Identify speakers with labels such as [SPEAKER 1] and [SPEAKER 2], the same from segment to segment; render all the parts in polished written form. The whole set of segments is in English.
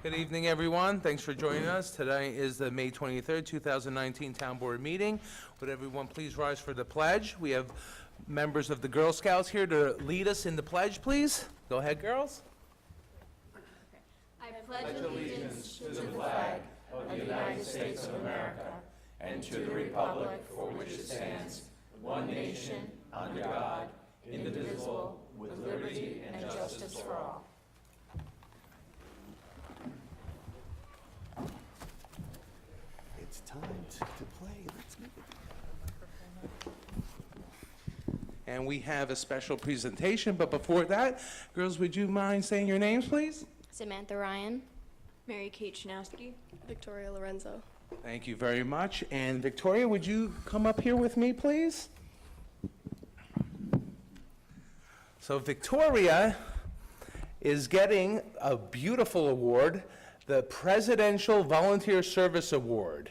[SPEAKER 1] Good evening, everyone. Thanks for joining us. Today is the May 23rd, 2019 Town Board meeting. Would everyone please rise for the pledge? We have members of the Girl Scouts here to lead us in the pledge, please. Go ahead, girls.
[SPEAKER 2] I pledge allegiance to the flag of the United States of America and to the republic for which it stands, one nation, under God, indivisible, with liberty and justice for all.
[SPEAKER 3] It's time to play. Let's make it.
[SPEAKER 1] And we have a special presentation, but before that, girls, would you mind saying your names, please?
[SPEAKER 4] Samantha Ryan.
[SPEAKER 5] Mary Kate Chanowski.
[SPEAKER 6] Victoria Lorenzo.
[SPEAKER 1] Thank you very much. And Victoria, would you come up here with me, please? So Victoria is getting a beautiful award, the Presidential Volunteer Service Award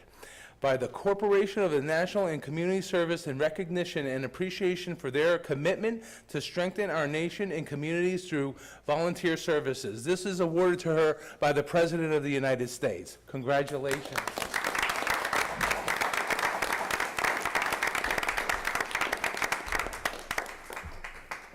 [SPEAKER 1] by the Corporation of the National and Community Service in recognition and appreciation for their commitment to strengthen our nation and communities through volunteer services. This is awarded to her by the President of the United States. Congratulations.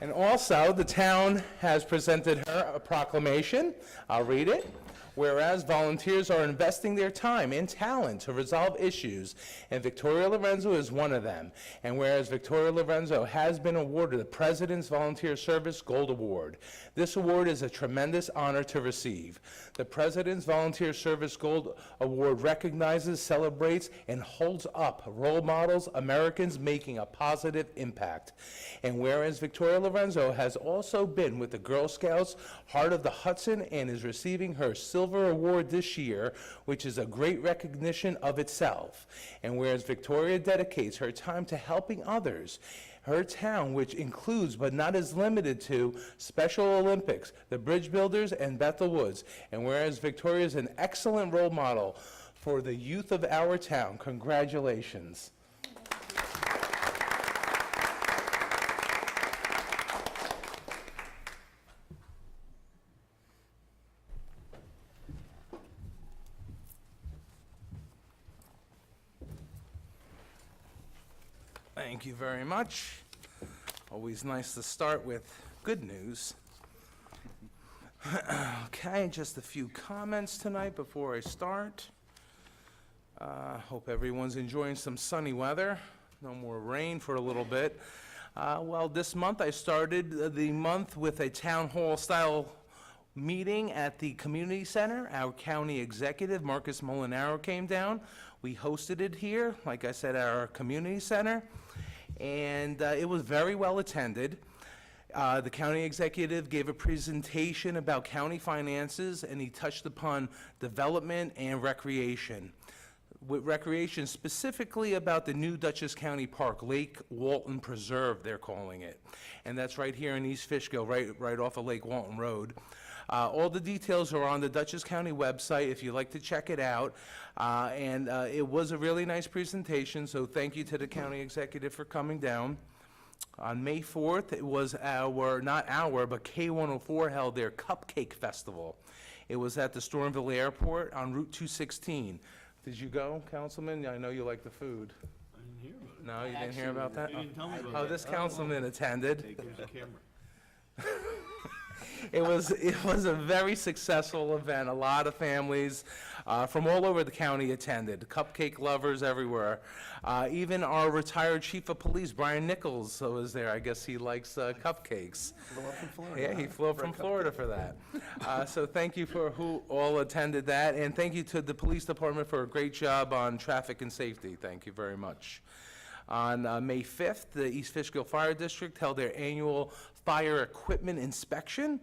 [SPEAKER 1] And also, the town has presented her a proclamation. I'll read it. Whereas volunteers are investing their time and talent to resolve issues, and Victoria Lorenzo is one of them. And whereas Victoria Lorenzo has been awarded the President's Volunteer Service Gold Award. This award is a tremendous honor to receive. The President's Volunteer Service Gold Award recognizes, celebrates, and holds up role models, Americans making a positive impact. And whereas Victoria Lorenzo has also been with the Girl Scouts Heart of the Hudson and is receiving her Silver Award this year, which is a great recognition of itself. And whereas Victoria dedicates her time to helping others, her town, which includes but not is limited to Special Olympics, the Bridge Builders, and Bethel Woods. And whereas Victoria is an excellent role model for the youth of our town, congratulations. Thank you very much. Always nice to start with good news. Okay, just a few comments tonight before I start. Hope everyone's enjoying some sunny weather. No more rain for a little bit. Well, this month I started the month with a town hall style meeting at the community center. Our county executive, Marcus Molinaro, came down. We hosted it here, like I said, at our community center, and it was very well attended. The county executive gave a presentation about county finances, and he touched upon development and recreation. With recreation, specifically about the new Dutchess County Park, Lake Walton Preserve, they're calling it. And that's right here in East Fishkill, right off of Lake Walton Road. All the details are on the Dutchess County website if you'd like to check it out. It was a really nice presentation, so thank you to the county executive for coming down. On May 4th, it was but K104 held their Cupcake Festival. It was at the Stormville Airport on Route 216. Did you go, Councilman? I know you like the food.
[SPEAKER 3] I didn't hear about it.
[SPEAKER 1] No, you didn't hear about that?
[SPEAKER 3] You didn't tell me about
[SPEAKER 1] Oh,
[SPEAKER 3] that.
[SPEAKER 1] this councilman attended.
[SPEAKER 3] Hey, here's the camera.
[SPEAKER 1] It was a very successful event. A lot of families from all over the county attended. Cupcake lovers everywhere. Even our retired chief of police, Brian Nichols, was there. I guess he likes cupcakes.
[SPEAKER 3] Flew up from Florida.
[SPEAKER 1] Yeah, he flew from Florida for that. So thank you for who all attended that, and thank you to the police department for a great job on traffic and safety. Thank you very much. On May 5th, the East Fishkill Fire District held their annual fire equipment inspection.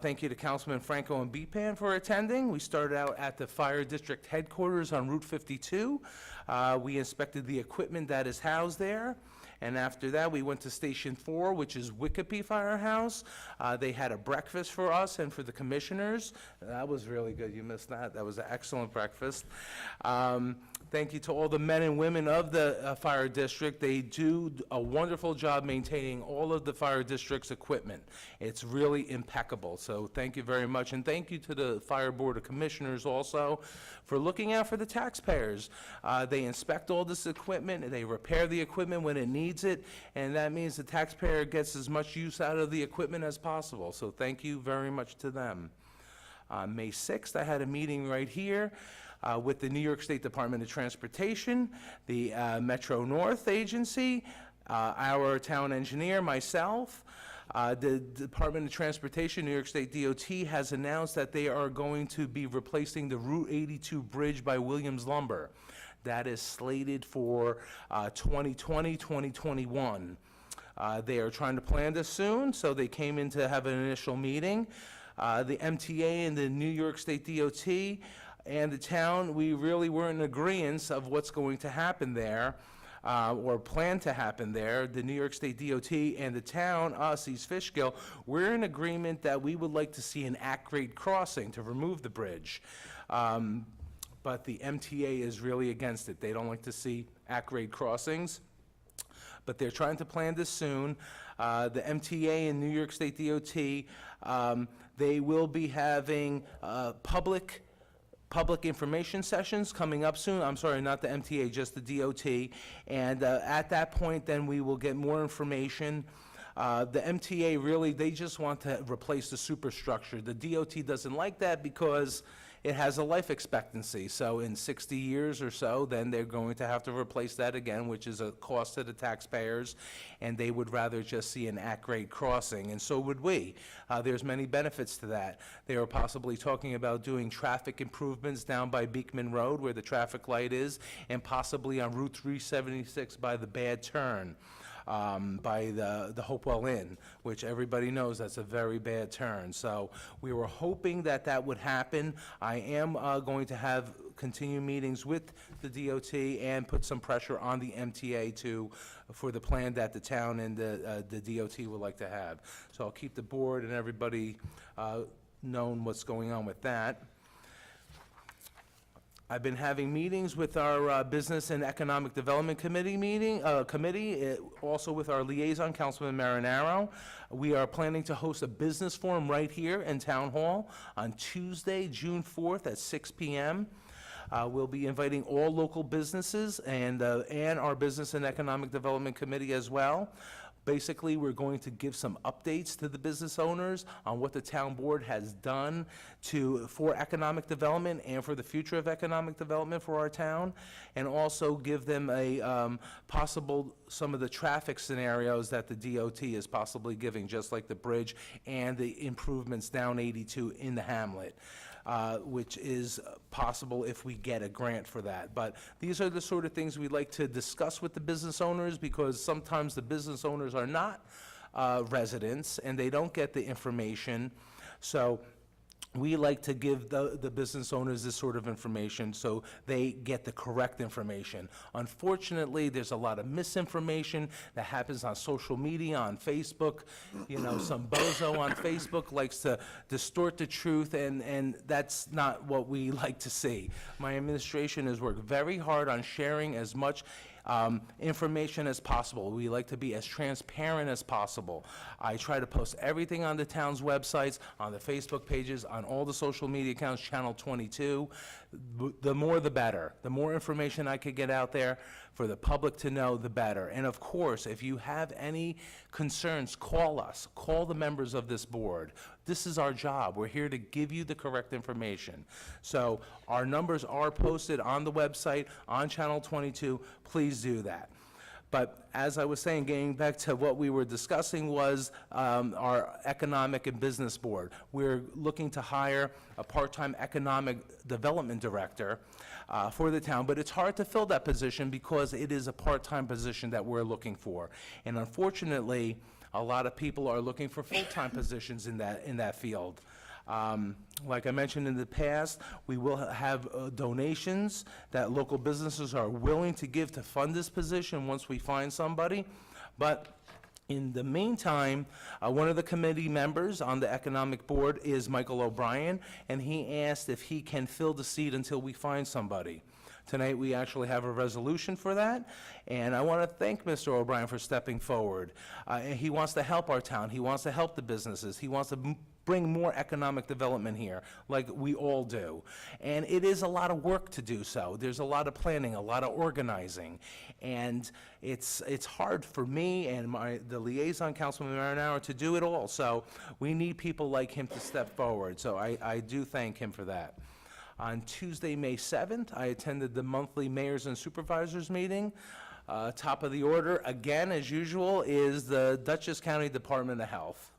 [SPEAKER 1] Thank you to Councilman Franco and Bepan for attending. We started out at the Fire District headquarters on Route 52. We inspected the equipment that is housed there, And after that, we went to Station 4, which is Wikipe Firehouse. They had a breakfast for us and for the commissioners. That was really good. You missed that. That was an excellent breakfast. Thank you to all the men and women of the fire district. They do a wonderful job maintaining all of the fire district's equipment. It's really impeccable, so thank you very much. And thank you to the Fire Board of Commissioners also for looking out for the taxpayers. They inspect all this equipment, and they repair the equipment when it needs it, and that means the taxpayer gets as much use out of the equipment as possible. So thank you very much to them. On May 6th, I had a meeting right here with the New York State Department of Transportation, the Metro North Agency, our town engineer, myself. The Department of Transportation, New York State DOT, has announced that they are going to be replacing the Route 82 bridge by Williams Lumber. That is slated for 2020, 2021. They are trying to plan this soon, so they came in to have an initial meeting. The MTA and the New York State DOT and the town, we really were in agreement of what's going to happen there, or plan to happen there. The New York State DOT and the town, us, East Fishkill, we're in agreement that we would like to see an at-grade crossing to remove the bridge. But the MTA is really against it. They don't like to see at-grade crossings, but they're trying to plan this soon. The MTA and New York State DOT, they will be having public information sessions coming up soon. I'm sorry, not the MTA, just the DOT. And at that point, then we will get more information. The MTA really, they just want to replace the superstructure. The DOT doesn't like that because it has a life expectancy. So in 60 years or so, then they're going to have to replace that again, which is a cost to the taxpayers, and they would rather just see an at-grade crossing, and so would we. There's many benefits to that. They are possibly talking about doing traffic improvements down by Beekman Road, where the traffic light is, and possibly on Route 376 by the Bad Turn. By the Hopewell Inn, which everybody knows that's a very bad turn. So we were hoping that that would happen. I am going to continue meetings with the DOT and put some pressure on the MTA for the plan that the town and the DOT would like to have. So I'll keep the board and everybody known what's going on with that. I've been having meetings with our Business and Economic Development Committee also with our liaison, Councilman Marinaro. We are planning to host a business forum right here in Town Hall on Tuesday, June 4th at 6 p.m. We'll be inviting all local businesses and our Business and Economic Development Committee as well. Basically, we're going to give some updates to the business owners on what the town board has done for economic development and for the future of economic development for our town, and also give them some of the traffic scenarios that the DOT is possibly giving, just like the bridge and the improvements down 82 in the hamlet. Which is possible if we get a grant for that. But these are the sort of things we'd like to discuss with the business owners, because sometimes the business owners are not residents and they don't get the information. So we like to give the business owners this sort of information so they get the correct information. Unfortunately, there's a lot of misinformation that happens on social media, on Facebook. You know, some bozo on Facebook likes to distort the truth, and that's not what we like to see. My administration has worked very hard on sharing as much information as possible. We like to be as transparent as possible. I try to post everything on the town's websites, on the Facebook pages, on all the social media accounts, Channel 22. The more the better. The more information I could get out there for the public to know, the better. And of course, if you have any concerns, call us. Call the members of this board. This is our job. We're here to give you the correct information. So our numbers are posted on the website, on Channel 22. Please do that. But as I was saying, getting back to what we were discussing was our economic and business board. We're looking to hire a part-time economic development director for the town, but it's hard to fill that position because it is a part-time position that we're looking for. And unfortunately, a lot of people are looking for full-time positions in that field. Like I mentioned in the past, we will have donations that local businesses are willing to give to fund this position once we find somebody. But in the meantime, one of the committee members on the Economic Board is Michael O'Brien, and he asked if he can fill the seat until we find somebody. Tonight, we actually have a resolution for that, and I want to thank Mr. O'Brien for stepping forward. And he wants to help our town. He wants to help the businesses. He wants to bring more economic development here, like we all do. And it is a lot of work to do so. There's a lot of planning, a lot of organizing, and it's hard for me and the liaison, Councilman Marinaro, to do it all. So we need people like him to step forward. So I do thank him for that. On Tuesday, May 7th, I attended the monthly Mayors and Supervisors meeting. Top of the order, again, as usual, is the Dutchess County Department of Health.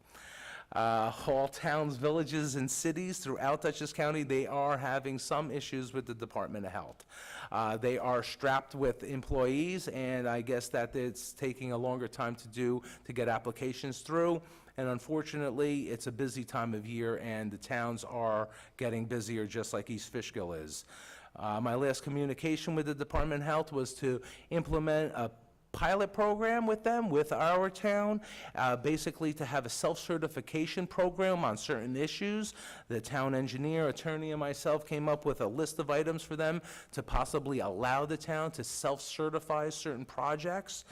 [SPEAKER 1] All towns, villages, and cities throughout Dutchess County, they are having some issues with the Department of Health. They are strapped with employees, and I guess that it's taking a longer time to get applications through. And unfortunately, it's a busy time of year, and the towns are getting busier, just like East Fishkill is. My last communication with the Department of Health was to implement a pilot program with them, with our town, basically to have a self-certification program on certain issues. The town engineer, attorney, and myself came up with a list of items for them to possibly allow the town to self-certify certain projects.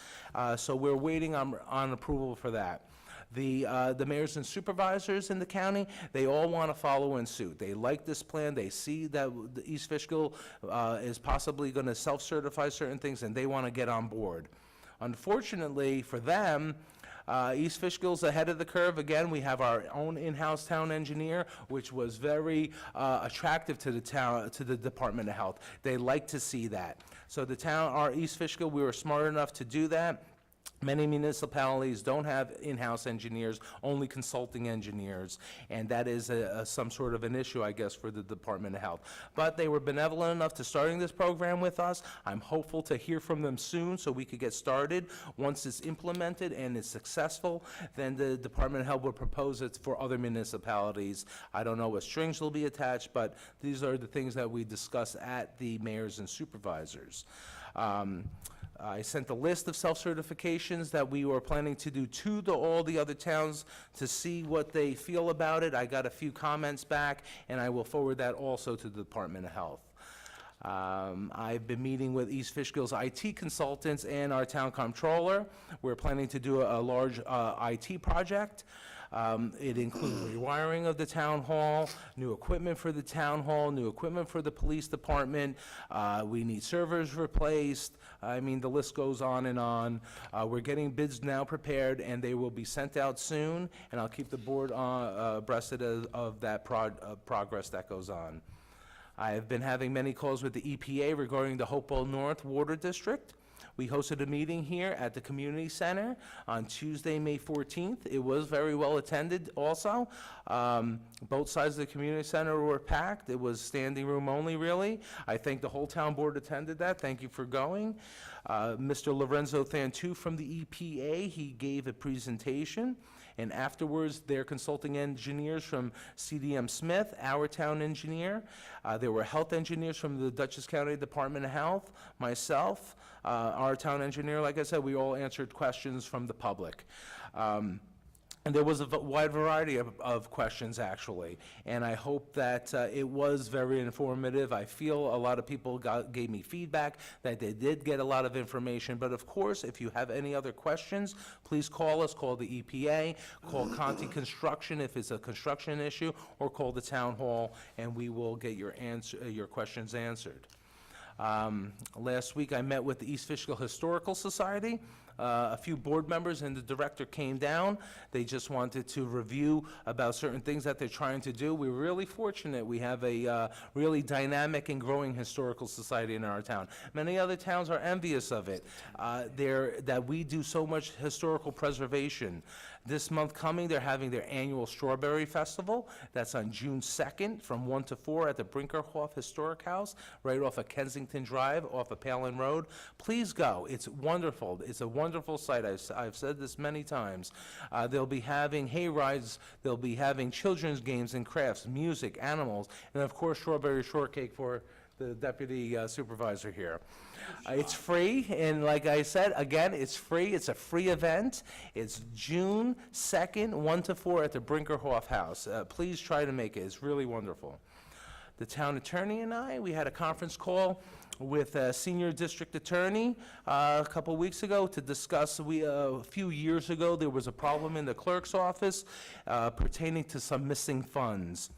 [SPEAKER 1] So we're waiting on approval for that. The mayors and supervisors in the county, they all want to follow in suit. They like this plan. They see that the East Fishkill is possibly going to self-certify certain things, and they want to get on board. Unfortunately for them, East Fishkill's ahead of the curve. Again, we have our own in-house town engineer, which was very attractive to the town, to the Department of Health. They like to see that. So the town, our East Fishkill, we were smart enough to do that. Many municipalities don't have in-house engineers, only consulting engineers, and that is some sort of an issue, I guess, for the Department of Health. But they were benevolent enough to starting this program with us. I'm hopeful to hear from them soon so we could get started. Once it's implemented and it's successful, then the Department of Health will propose it for other municipalities. I don't know what strings will be attached, but these are the things that we discuss at the mayors and supervisors. I sent a list of self-certifications that we were planning to do to all the other towns to see what they feel about it. I got a few comments back, and I will forward that also to the Department of Health. I've been meeting with East Fishkill's IT consultants and our town comptroller. We're planning to do a large IT project. It includes rewiring of the town hall, new equipment for the town hall, new equipment for the police department. We need servers replaced. I mean, the list goes on and on. We're getting bids now prepared, and they will be sent out soon, and I'll keep the board abreast of that progress that goes on. I have been having many calls with the EPA regarding the Hopewell North Water District. We hosted a meeting here at the community center on Tuesday, May 14th. It was very well attended also. Both sides of the community center were packed. It was standing room only, really. I think the whole town board attended that. Thank you for going. Mr. Lorenzo Thantu from the EPA, he gave a presentation. And afterwards, their consulting engineers from CDM Smith, our town engineer. There were health engineers from the Dutchess County Department of Health, myself, our town engineer. Like I said, we all answered questions from the public. And there was a wide variety of questions, actually, and I hope that it was very informative. I feel a lot of people gave me feedback that they did get a lot of information, but of course, if you have any other questions, please call us, call the EPA, call Conti Construction if it's a construction issue, or call the town hall, and we will get your questions answered. Last week, I met with the East Fishkill Historical Society. A few board members and the director came down. They just wanted to review about certain things that they're trying to do. We're really fortunate. We have a really dynamic and growing historical society in our town. Many other towns are envious of it, that we do so much historical preservation. This month coming, they're having their annual Strawberry Festival. That's on June 2nd from 1 to 4 at the Brinkerhoff Historic House, right off of Kensington Drive, off of Palin Road. Please go. It's wonderful. It's a wonderful site. I've said this many times. They'll be having hay rides. They'll be having children's games and crafts, music, animals, and of course, strawberry shortcake for the deputy supervisor here. It's free, and like I said, again, it's free. It's a free event. It's June 2nd, 1 to 4 at the Brinkerhoff House. Please try to make it. It's really wonderful. The town attorney and I, we had a conference call with a senior district attorney a couple weeks ago to discuss, a few years ago, there was a problem in the clerk's office pertaining to some missing funds.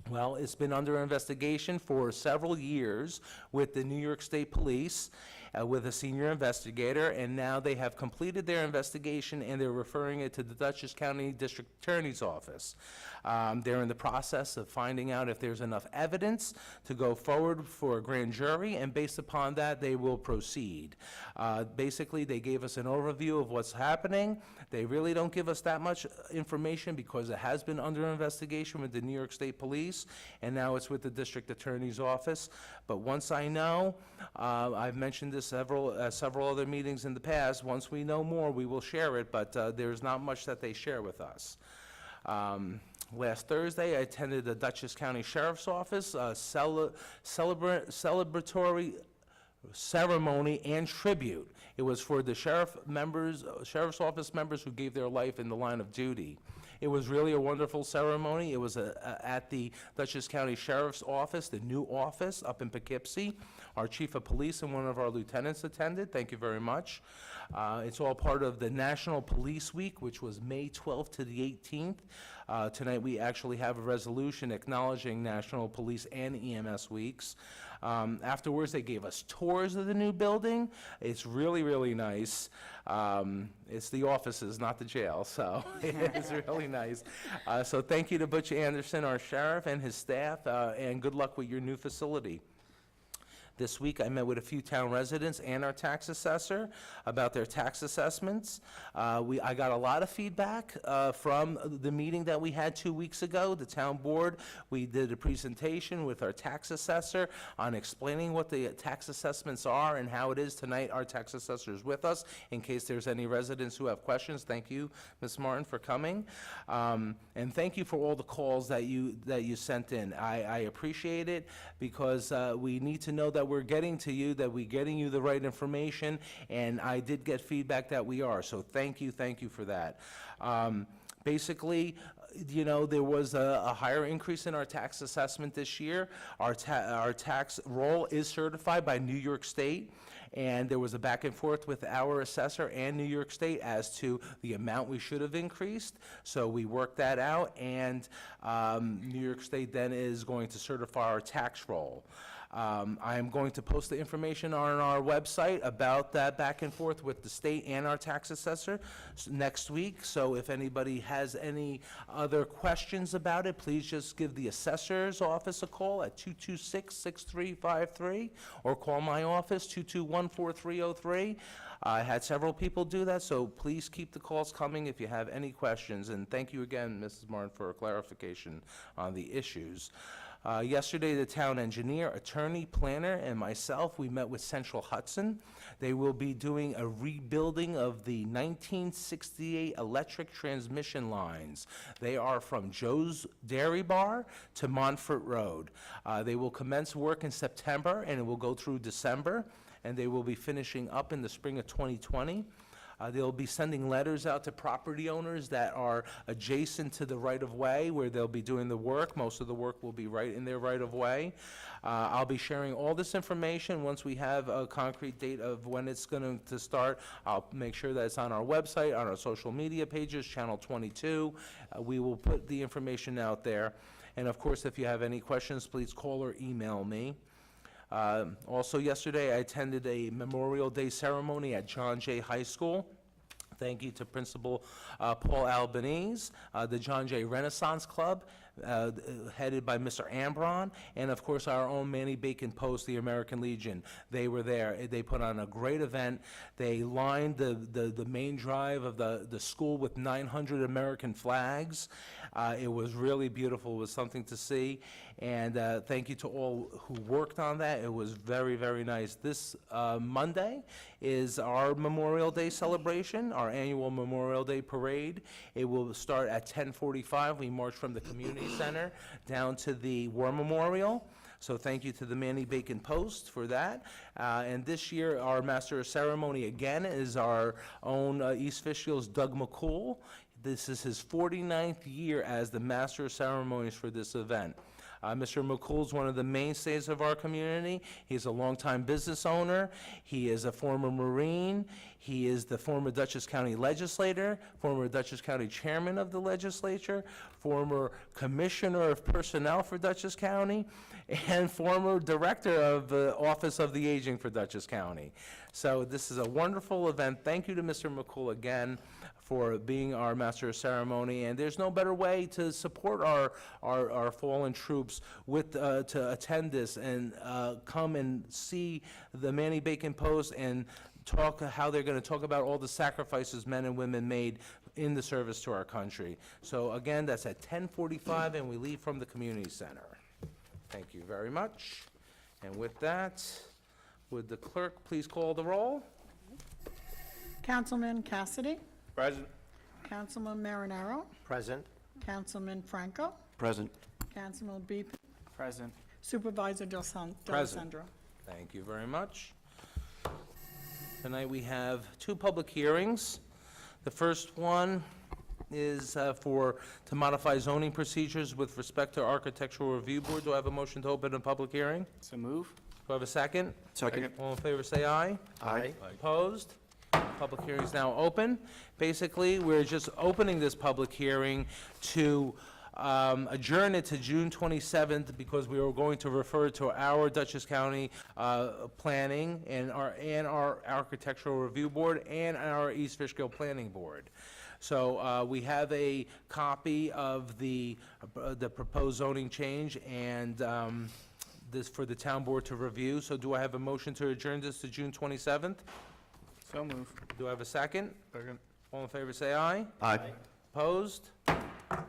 [SPEAKER 1] Well, it's been under investigation for several years with the New York State Police, with a senior investigator, and now they have completed their investigation and they're referring it to the Dutchess County District Attorney's Office. They're in the process of finding out if there's enough evidence to go forward for a grand jury, and based upon that, they will proceed. Basically, they gave us an overview of what's happening. They really don't give us that much information because it has been under investigation with the New York State Police, and now it's with the District Attorney's Office. But once I know, I've mentioned this several other meetings in the past, once we know more, we will share it, but there's not much that they share with us. Last Thursday, I attended the Dutchess County Sheriff's Office celebratory ceremony and tribute. It was for the Sheriff's Office members who gave their life in the line of duty. It was really a wonderful ceremony. It was at the Dutchess County Sheriff's Office, the new office up in Poughkeepsie. Our chief of police and one of our lieutenants attended. Thank you very much. It's all part of the National Police Week, which was May 12th to the 18th. Tonight we actually have a resolution acknowledging National Police and EMS Weeks. Afterwards, they gave us tours of the new building. It's really, really nice. It's the offices, not the jail, so it's really nice. So thank you to Butch Anderson, our sheriff, and his staff, and good luck with your new facility. This week, I met with a few town residents and our tax assessor about their tax assessments. I got a lot of feedback from the meeting that we had 2 weeks ago, the town board. We did a presentation with our tax assessor on explaining what the tax assessments are and how it is. Tonight, our tax assessor is with us in case there's any residents who have questions. Thank you, Ms. Martin, for coming. And thank you for all the calls that you sent in. I appreciate it because we need to know that we're getting to you, that we're getting you the right information, and I did get feedback that we are, so thank you for that. Basically, you know, there was a higher increase in our tax assessment this year. Our tax roll is certified by New York State, and there was a back and forth with our assessor and New York State as to the amount we should have increased. So we worked that out, and New York State then is going to certify our tax roll. I am going to post the information on our website about that back and forth with the state and our tax assessor next week. So if anybody has any other questions about it, please just give the assessor's office a call at 226-6353 or call my office, 221-4303. I had several people do that, so please keep the calls coming if you have any questions. And thank you again, Mrs. Martin, for a clarification on the issues. Yesterday, the town engineer, attorney, planner, and myself, we met with Central Hudson. They will be doing a rebuilding of the 1968 electric transmission lines. They are from Joe's Dairy Bar to Montfort Road. They will commence work in September, and it will go through December, and they will be finishing up in the spring of 2020. They'll be sending letters out to property owners that are adjacent to the right-of-way where they'll be doing the work. Most of the work will be right in their right-of-way. I'll be sharing all this information once we have a concrete date of when it's going to start. I'll make sure that it's on our website, on our social media pages, Channel 22. We will put the information out there. And of course, if you have any questions, please call or email me. Also yesterday, I attended a Memorial Day ceremony at John Jay High School. Thank you to Principal Paul Albanese, the John Jay Renaissance Club, headed by Mr. Ambron, and of course our own Manny Bacon Post, the American Legion. They were there. They put on a great event. They lined the main drive of the school with 900 American flags. It was really beautiful. It was something to see. And thank you to all who worked on that. It was very, very nice. This Monday is our Memorial Day celebration, our annual Memorial Day parade. It will start at 10:45. We march from the community center down to the War Memorial. So thank you to the Manny Bacon Post for that. And this year, our Master of Ceremony again is our own East Fishkill's Doug McCool. This is his 49th year as the Master of Ceremonies for this event. Mr. McCool is one of the mainstays of our community. He's a longtime business owner. He is a former Marine. He is the former Dutchess County legislator, former Dutchess County chairman of the legislature, former commissioner of personnel for Dutchess County, and former director of the Office of the Aging for Dutchess County. So this is a wonderful event. Thank you to Mr. McCool again for being our Master of Ceremony, and there's no better way to support our fallen troops with, to attend this and come and see the Manny Bacon Post and talk how they're going to talk about all the sacrifices men and women made in the service to our country. So again, that's at 10:45, and we leave from the community center. Thank you very much. And with that, would the clerk please call the roll?
[SPEAKER 4] Councilman Cassidy,
[SPEAKER 1] Present.
[SPEAKER 4] Councilman Marinaro,
[SPEAKER 3] Present.
[SPEAKER 4] Councilman Franco,
[SPEAKER 3] Present.
[SPEAKER 4] Councilman Beep,
[SPEAKER 1] Present.
[SPEAKER 4] Supervisor
[SPEAKER 1] Present.
[SPEAKER 4] D'Alessandro.
[SPEAKER 1] Thank you very much. Tonight we have two public hearings. The first one is to modify zoning procedures with respect to Architectural Review Board. Do I have a motion to open a public hearing?
[SPEAKER 6] So move.
[SPEAKER 1] Do I have a second?
[SPEAKER 3] Second.
[SPEAKER 1] All in favor, say aye.
[SPEAKER 3] Aye.
[SPEAKER 1] Opposed? Public hearing is now open. Basically, we're just opening this public hearing to adjourn it to June 27th because we were going to refer to our Dutchess County Planning and our Architectural Review Board and our East Fishkill Planning Board. So we have a copy of the proposed zoning change and this for the town board to review. So do I have a motion to adjourn this to June 27th?
[SPEAKER 6] So move.
[SPEAKER 1] Do I have a second?
[SPEAKER 6] Second.
[SPEAKER 1] All in favor, say aye.
[SPEAKER 3] Aye.
[SPEAKER 1] Opposed?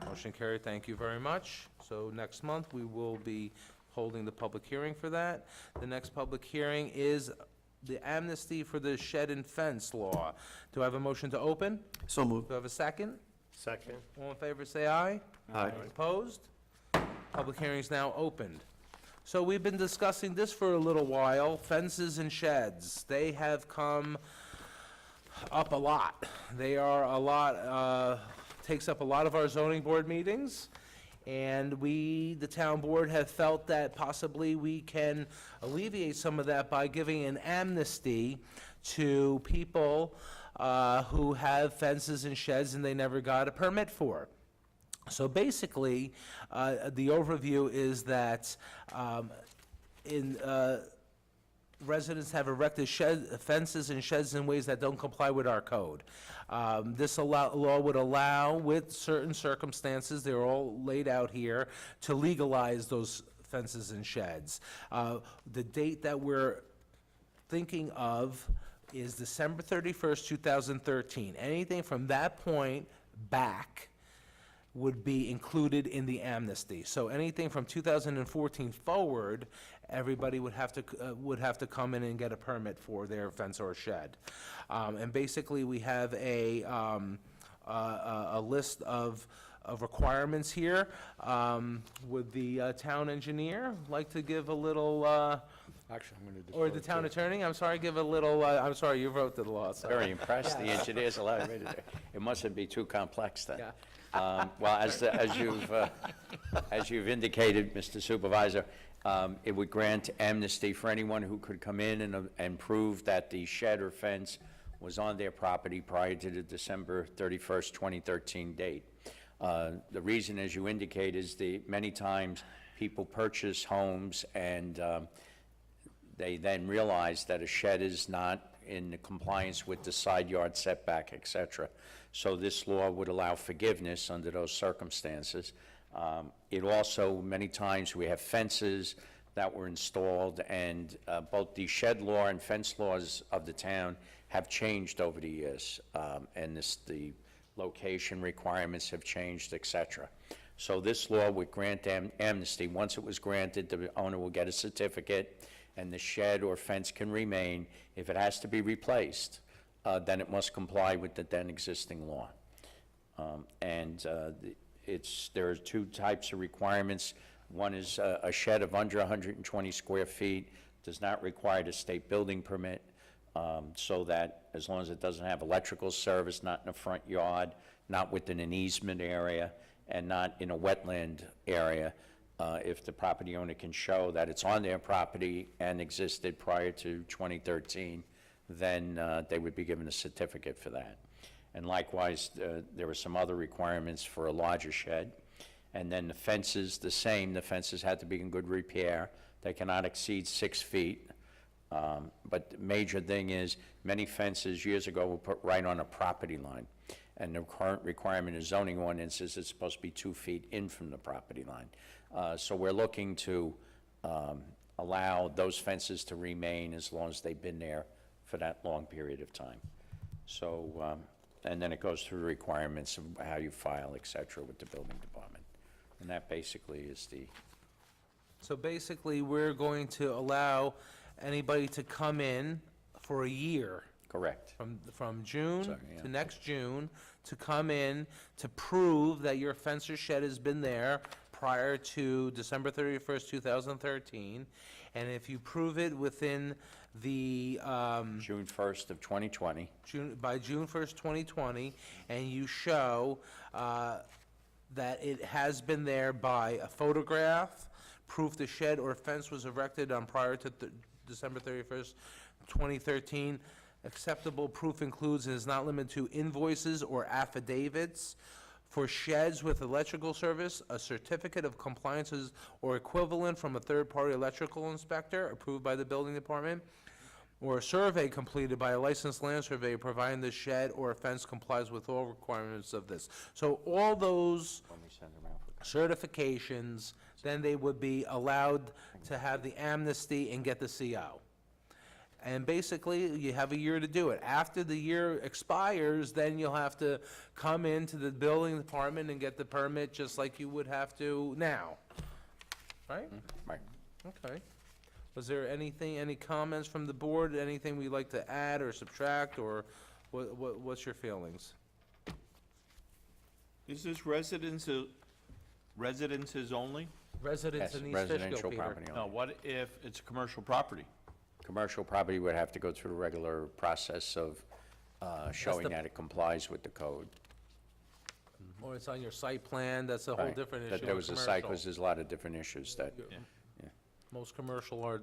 [SPEAKER 1] Motion carried, thank you very much. So next month, we will be holding the public hearing for that. The next public hearing is the amnesty for the shed and fence law. Do I have a motion to open?
[SPEAKER 3] So moved.
[SPEAKER 1] Do I have a second?
[SPEAKER 3] Second.
[SPEAKER 1] All in favor, say aye.
[SPEAKER 3] Aye.
[SPEAKER 1] Opposed? Public hearing is now opened. So we've been discussing this for a little while, fences and sheds. They have come up a lot. They are a lot, takes up a lot of our zoning board meetings, and we, the town board, have felt that possibly we can alleviate some of that by giving an amnesty to people who have fences and sheds and they never got a permit for. So basically, the overview is that residents have erected fences and sheds in ways that don't comply with our code. This law would allow, with certain circumstances, they're all laid out here, to legalize those fences and sheds. The date that we're thinking of is December 31st, 2013. Anything from that point back would be included in the amnesty. So anything from 2014 forward, everybody would have to come in and get a permit for their fence or shed. And basically, we have a list of requirements here. Would the town engineer like to give a little,
[SPEAKER 6] Actually, I'm going to.
[SPEAKER 1] or the town attorney, I'm sorry, give a little, I'm sorry, you wrote the law, so.
[SPEAKER 7] Very impressed, the engineers allowed me to do. It mustn't be too complex then.
[SPEAKER 1] Yeah.
[SPEAKER 7] Well, as you've indicated, Mr. Supervisor, it would grant amnesty for anyone who could come in and prove that the shed or fence was on their property prior to the December 31st, 2013 date. The reason, as you indicate, is many times people purchase homes and they then realize that a shed is not in compliance with the side yard setback, et cetera. So this law would allow forgiveness under those circumstances. It also, many times, we have fences that were installed, and both the shed law and fence laws of the town have changed over the years, and the location requirements have changed, et cetera. So this law would grant amnesty. Once it was granted, the owner will get a certificate, and the shed or fence can remain. If it has to be replaced, then it must comply with the then existing law. There are two types of requirements. One is a shed of under 120 square feet, does not require a state building permit, so that as long as it doesn't have electrical service, not in a front yard, not within an easement area, and not in a wetland area, if the property owner can show that it's on their property and existed prior to 2013, then they would be given a certificate for that. And likewise, there were some other requirements for a larger shed. And then the fences, the same, the fences had to be in good repair. They cannot exceed 6 feet. But the major thing is, many fences years ago were put right on a property line. And the current requirement is zoning ordinances, it's supposed to be 2 feet in from the property line. So we're looking to allow those fences to remain as long as they've been there for that long period of time. So, and then it goes through the requirements of how you file, et cetera, with the building department. And that basically is the,
[SPEAKER 1] So basically, we're going to allow anybody to come in for a year,
[SPEAKER 7] correct.
[SPEAKER 1] from June
[SPEAKER 7] Sorry, yeah.
[SPEAKER 1] to next June, to come in to prove that your fence or shed has been there prior to December 31st, 2013. And if you prove it within the,
[SPEAKER 7] June 1st of 2020,
[SPEAKER 1] by June 1st, 2020, and you show that it has been there by a photograph, proof the shed or fence was erected on prior to December 31st, 2013. Acceptable proof includes and is not limited to invoices or affidavits for sheds with electrical service, a certificate of compliances or equivalent from a third-party electrical inspector approved by the building department, or a survey completed by a licensed land surveyor providing the shed or fence complies with all requirements of this. So all those
[SPEAKER 7] when we send them out for
[SPEAKER 1] certifications, then they would be allowed to have the amnesty and get the CO. And basically, you have a year to do it. After the year expires, then you'll have to come into the building department and get the permit, just like you would have to now. Right?
[SPEAKER 7] right.
[SPEAKER 1] Okay. Was there anything, any comments from the board, anything we'd like to add or subtract, or what's your feelings?
[SPEAKER 8] Is this residences only?
[SPEAKER 1] Residents
[SPEAKER 7] Yes,
[SPEAKER 1] in East Fishkill,
[SPEAKER 7] residential
[SPEAKER 1] Peter.
[SPEAKER 7] property
[SPEAKER 8] No,
[SPEAKER 7] only.
[SPEAKER 8] what if it's a commercial property?
[SPEAKER 7] Commercial property would have to go through the regular process of showing
[SPEAKER 1] the-
[SPEAKER 7] that it complies with the code.
[SPEAKER 1] Or it's on your site plan, that's a whole
[SPEAKER 7] Right.
[SPEAKER 1] different issue.
[SPEAKER 7] That there
[SPEAKER 1] with
[SPEAKER 7] was a site,
[SPEAKER 1] commercial.
[SPEAKER 7] because there's a lot of different issues that,
[SPEAKER 1] Most commercial are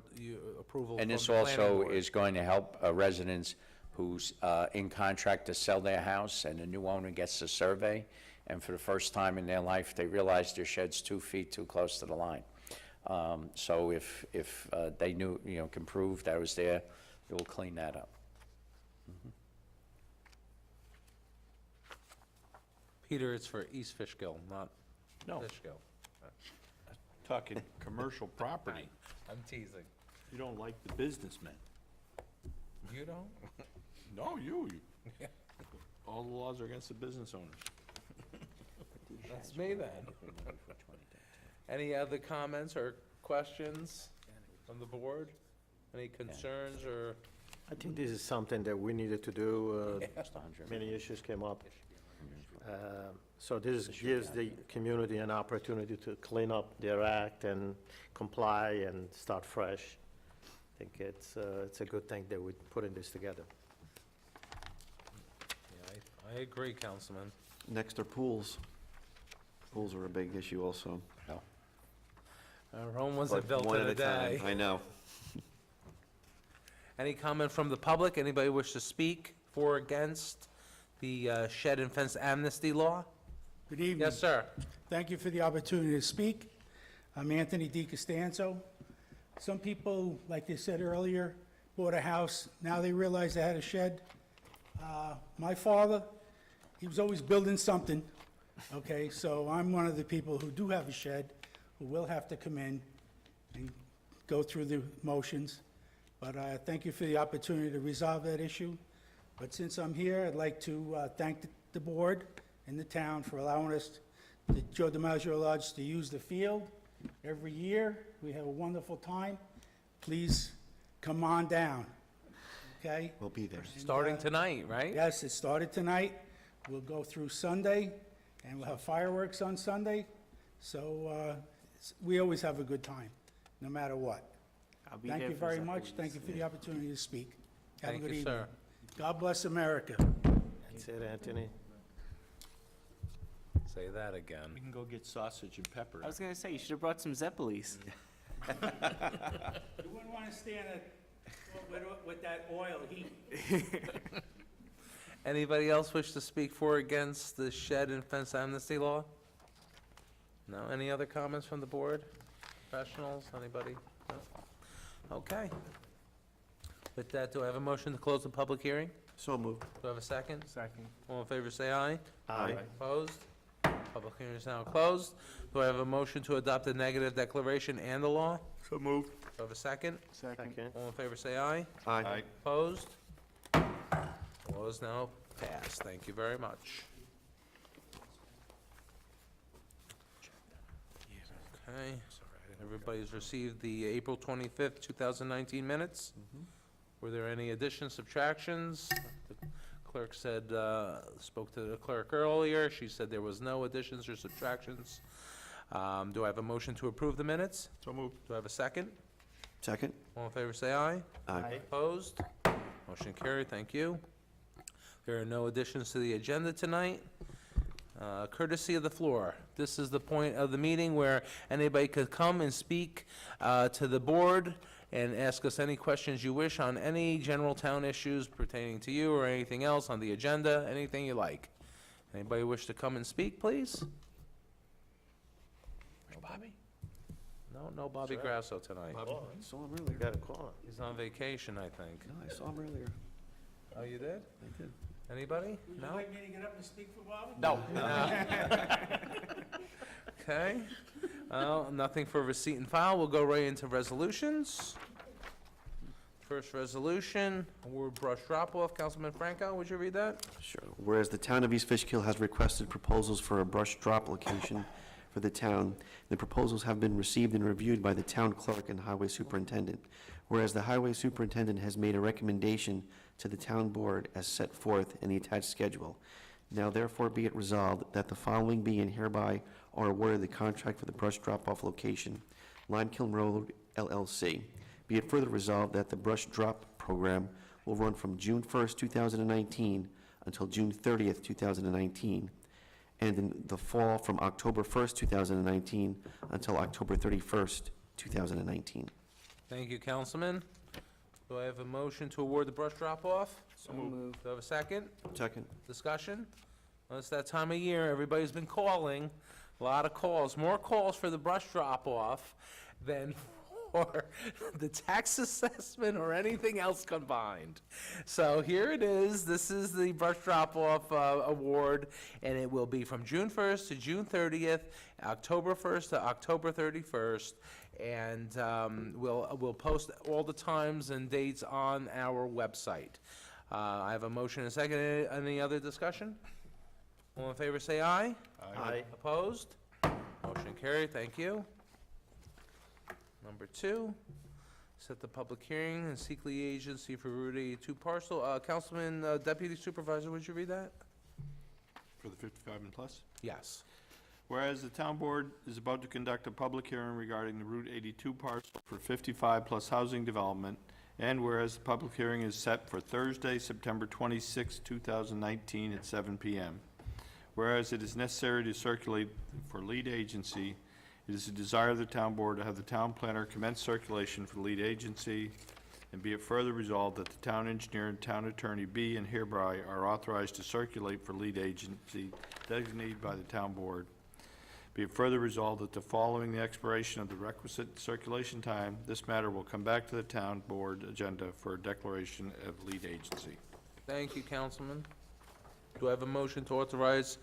[SPEAKER 1] approval from
[SPEAKER 7] and
[SPEAKER 1] the
[SPEAKER 7] this
[SPEAKER 1] planning
[SPEAKER 7] also
[SPEAKER 1] board.
[SPEAKER 7] is going to help residents who's in contract to sell their house, and the new owner gets a survey, and for the first time in their life, they realize their shed's 2 feet too close to the line. So if they knew, can prove that it was there, it will clean that up.
[SPEAKER 1] Peter, it's for East Fishkill, not
[SPEAKER 8] No.
[SPEAKER 1] Fishkill.
[SPEAKER 8] Talking commercial property.
[SPEAKER 1] I'm teasing.
[SPEAKER 8] You don't like the businessmen.
[SPEAKER 1] You don't?
[SPEAKER 8] No, you. All the laws are against the business owners.
[SPEAKER 1] That's me then. Any other comments or questions from the board? Any concerns or?
[SPEAKER 9] I think this is something that we needed to do.
[SPEAKER 7] Just 100.
[SPEAKER 9] Many issues came up. So this gives the community an opportunity to clean up their act and comply and start fresh. I think it's a good thing that we're putting this together.
[SPEAKER 1] Yeah, I agree, Councilman.
[SPEAKER 3] Next are pools. Pools are a big issue also.
[SPEAKER 1] Rome wasn't
[SPEAKER 3] But
[SPEAKER 1] built
[SPEAKER 3] one
[SPEAKER 1] in
[SPEAKER 3] at
[SPEAKER 1] a
[SPEAKER 3] time.
[SPEAKER 1] day.
[SPEAKER 3] I know.
[SPEAKER 1] Any comment from the public? Anybody wish to speak for or against the shed and fence amnesty law?
[SPEAKER 10] Good evening.
[SPEAKER 1] Yes, sir.
[SPEAKER 10] Thank you for the opportunity to speak. I'm Anthony DiCostanzo. Some people, like they said earlier, bought a house, now they realize they had a shed. My father, he was always building something, okay? So I'm one of the people who do have a shed, who will have to come in and go through the motions. But thank you for the opportunity to resolve that issue. But since I'm here, I'd like to thank the board and the town for allowing us, the Joe DiMaggio Lodge, to use the field every year. We have a wonderful time. Please come on down, okay?
[SPEAKER 3] We'll be there.
[SPEAKER 1] Starting tonight, right?
[SPEAKER 10] Yes, it started tonight. We'll go through Sunday, and we'll have fireworks on Sunday. So we always have a good time, no matter what.
[SPEAKER 6] I'll be
[SPEAKER 10] Thank
[SPEAKER 6] there
[SPEAKER 10] you
[SPEAKER 6] for
[SPEAKER 10] very
[SPEAKER 6] Zeppelins.
[SPEAKER 10] much. Thank you for the opportunity to speak. Have a
[SPEAKER 1] Thank
[SPEAKER 10] good
[SPEAKER 1] you,
[SPEAKER 10] evening.
[SPEAKER 1] sir.
[SPEAKER 10] God bless America.
[SPEAKER 9] That's it, Anthony.
[SPEAKER 1] Say that again.
[SPEAKER 8] We can go get sausage and pepper.
[SPEAKER 6] I was gonna say, you should have brought some Zeppelis.
[SPEAKER 10] You wouldn't want to stand with that oil heat.
[SPEAKER 1] Anybody else wish to speak for or against the shed and fence amnesty law? No? Any other comments from the board? Professionals, anybody? No? Okay. With that, do I have a motion to close the public hearing?
[SPEAKER 3] So moved.
[SPEAKER 1] Do I have a second?
[SPEAKER 6] Second.
[SPEAKER 1] All in favor, say aye.
[SPEAKER 9] Aye.
[SPEAKER 1] Opposed? Public hearing is now closed. Do I have a motion to adopt the negative declaration and the law?
[SPEAKER 8] So moved.
[SPEAKER 1] Do I have a second?
[SPEAKER 6] Second.
[SPEAKER 9] Second.
[SPEAKER 1] All in favor, say aye.
[SPEAKER 8] Aye.
[SPEAKER 1] Opposed? Law is now passed. Thank you very much. Okay. Everybody's received the April 25th, 2019 minutes. Were there any additions, subtractions? The clerk said, spoke to the clerk earlier. She said there was no additions or subtractions. Do I have a motion to approve the minutes?
[SPEAKER 8] So moved.
[SPEAKER 1] Do I have a second?
[SPEAKER 3] Second?
[SPEAKER 1] All in favor, say aye.
[SPEAKER 3] Aye.
[SPEAKER 1] Opposed? Motion carried, thank you. There are no additions to the agenda tonight. Courtesy of the floor. This is the point of the meeting where anybody could come and speak to the board and ask us any questions you wish on any general town issues pertaining to you or anything else on the agenda, anything you like. Anybody wish to come and speak, please?
[SPEAKER 8] Bobby?
[SPEAKER 1] No Bobby Grasso tonight.
[SPEAKER 3] I saw him
[SPEAKER 9] You
[SPEAKER 3] earlier.
[SPEAKER 9] got a call.
[SPEAKER 1] He's on vacation, I think.
[SPEAKER 3] No, I saw him earlier.
[SPEAKER 1] Oh, you did?
[SPEAKER 3] I did.
[SPEAKER 1] Anybody?
[SPEAKER 10] Would
[SPEAKER 1] No?
[SPEAKER 10] you like me to get up and speak for Bobby?
[SPEAKER 1] No. Okay. Nothing for receipt and file. We'll go right into resolutions. First resolution, award brush drop-off. Councilman Franco, would you read that?
[SPEAKER 3] Sure. Whereas the town of East Fishkill has requested proposals for a brush drop location for the town, the proposals have been received and reviewed by the town clerk and highway superintendent. Whereas the highway superintendent has made a recommendation to the town board as set forth in the attached schedule. Now therefore be it resolved that the following be and hereby are awarded the contract for the brush drop-off location, Limekiln Road LLC. Be it further resolved that the brush drop program will run from June 1st, 2019 until June 30th, 2019, and in the fall from October 1st, 2019 until October 31st, 2019.
[SPEAKER 1] Thank you, Councilman. Do I have a motion to award the brush drop-off?
[SPEAKER 6] So moved.
[SPEAKER 1] Do I have a second?
[SPEAKER 3] Second.
[SPEAKER 1] Discussion? Well, it's that time of year, everybody's been calling, a lot of calls, more calls for the brush drop-off than for the tax assessment or anything else combined. So here it is, this is the brush drop-off award, and it will be from June 1st to June 30th, October 1st to October 31st, and we'll post all the times and dates on our website. I have a motion and a second. Any other discussion? All in favor, say aye.
[SPEAKER 9] Aye.
[SPEAKER 1] Opposed? Motion carried, thank you. Number 2, set the public hearing and seek lead agency for Route 82 parcel. Councilman, Deputy Supervisor, would you read that?
[SPEAKER 8] For the 55 and plus?
[SPEAKER 1] Yes.
[SPEAKER 8] Whereas the town board is about to conduct a public hearing regarding the Route 82 parcel for 55 plus housing development, and whereas the public hearing is set for Thursday, September 26, 2019 at 7 p.m. Whereas it is necessary to circulate for lead agency, it is the desire of the town board to have the town planner commence circulation for the lead agency, and be it further resolved that the town engineer and town attorney be and hereby are authorized to circulate for lead agency designated by the town board. Be it further resolved that following the expiration of the requisite circulation time, this matter will come back to the town board agenda for a declaration of lead agency.
[SPEAKER 1] Thank you, Councilman. Do I have a motion to authorize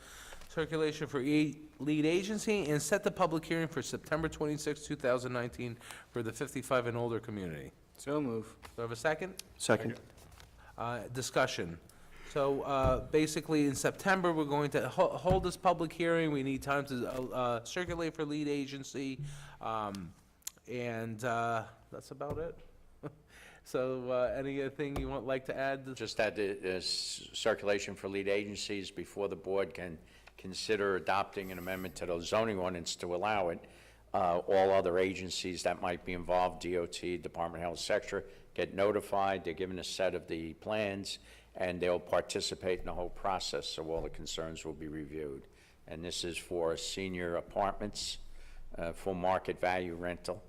[SPEAKER 1] circulation for lead agency and set the public hearing for September 26, 2019 for the 55 and older community?
[SPEAKER 6] So moved.
[SPEAKER 1] Do I have a second?
[SPEAKER 3] Second.
[SPEAKER 1] Discussion. So basically, in September, we're going to hold this public hearing. We need time to circulate for lead agency, and that's about it. So anything you would like to add?
[SPEAKER 7] Just that the circulation for lead agencies before the board can consider adopting an amendment to the zoning ordinance to allow it. all other agencies that might be involved, DOT, Department of Health, et cetera, get notified, they're given a set of the plans, and they'll participate in the whole process, so all the concerns will be reviewed. And this is for senior apartments, full market value rental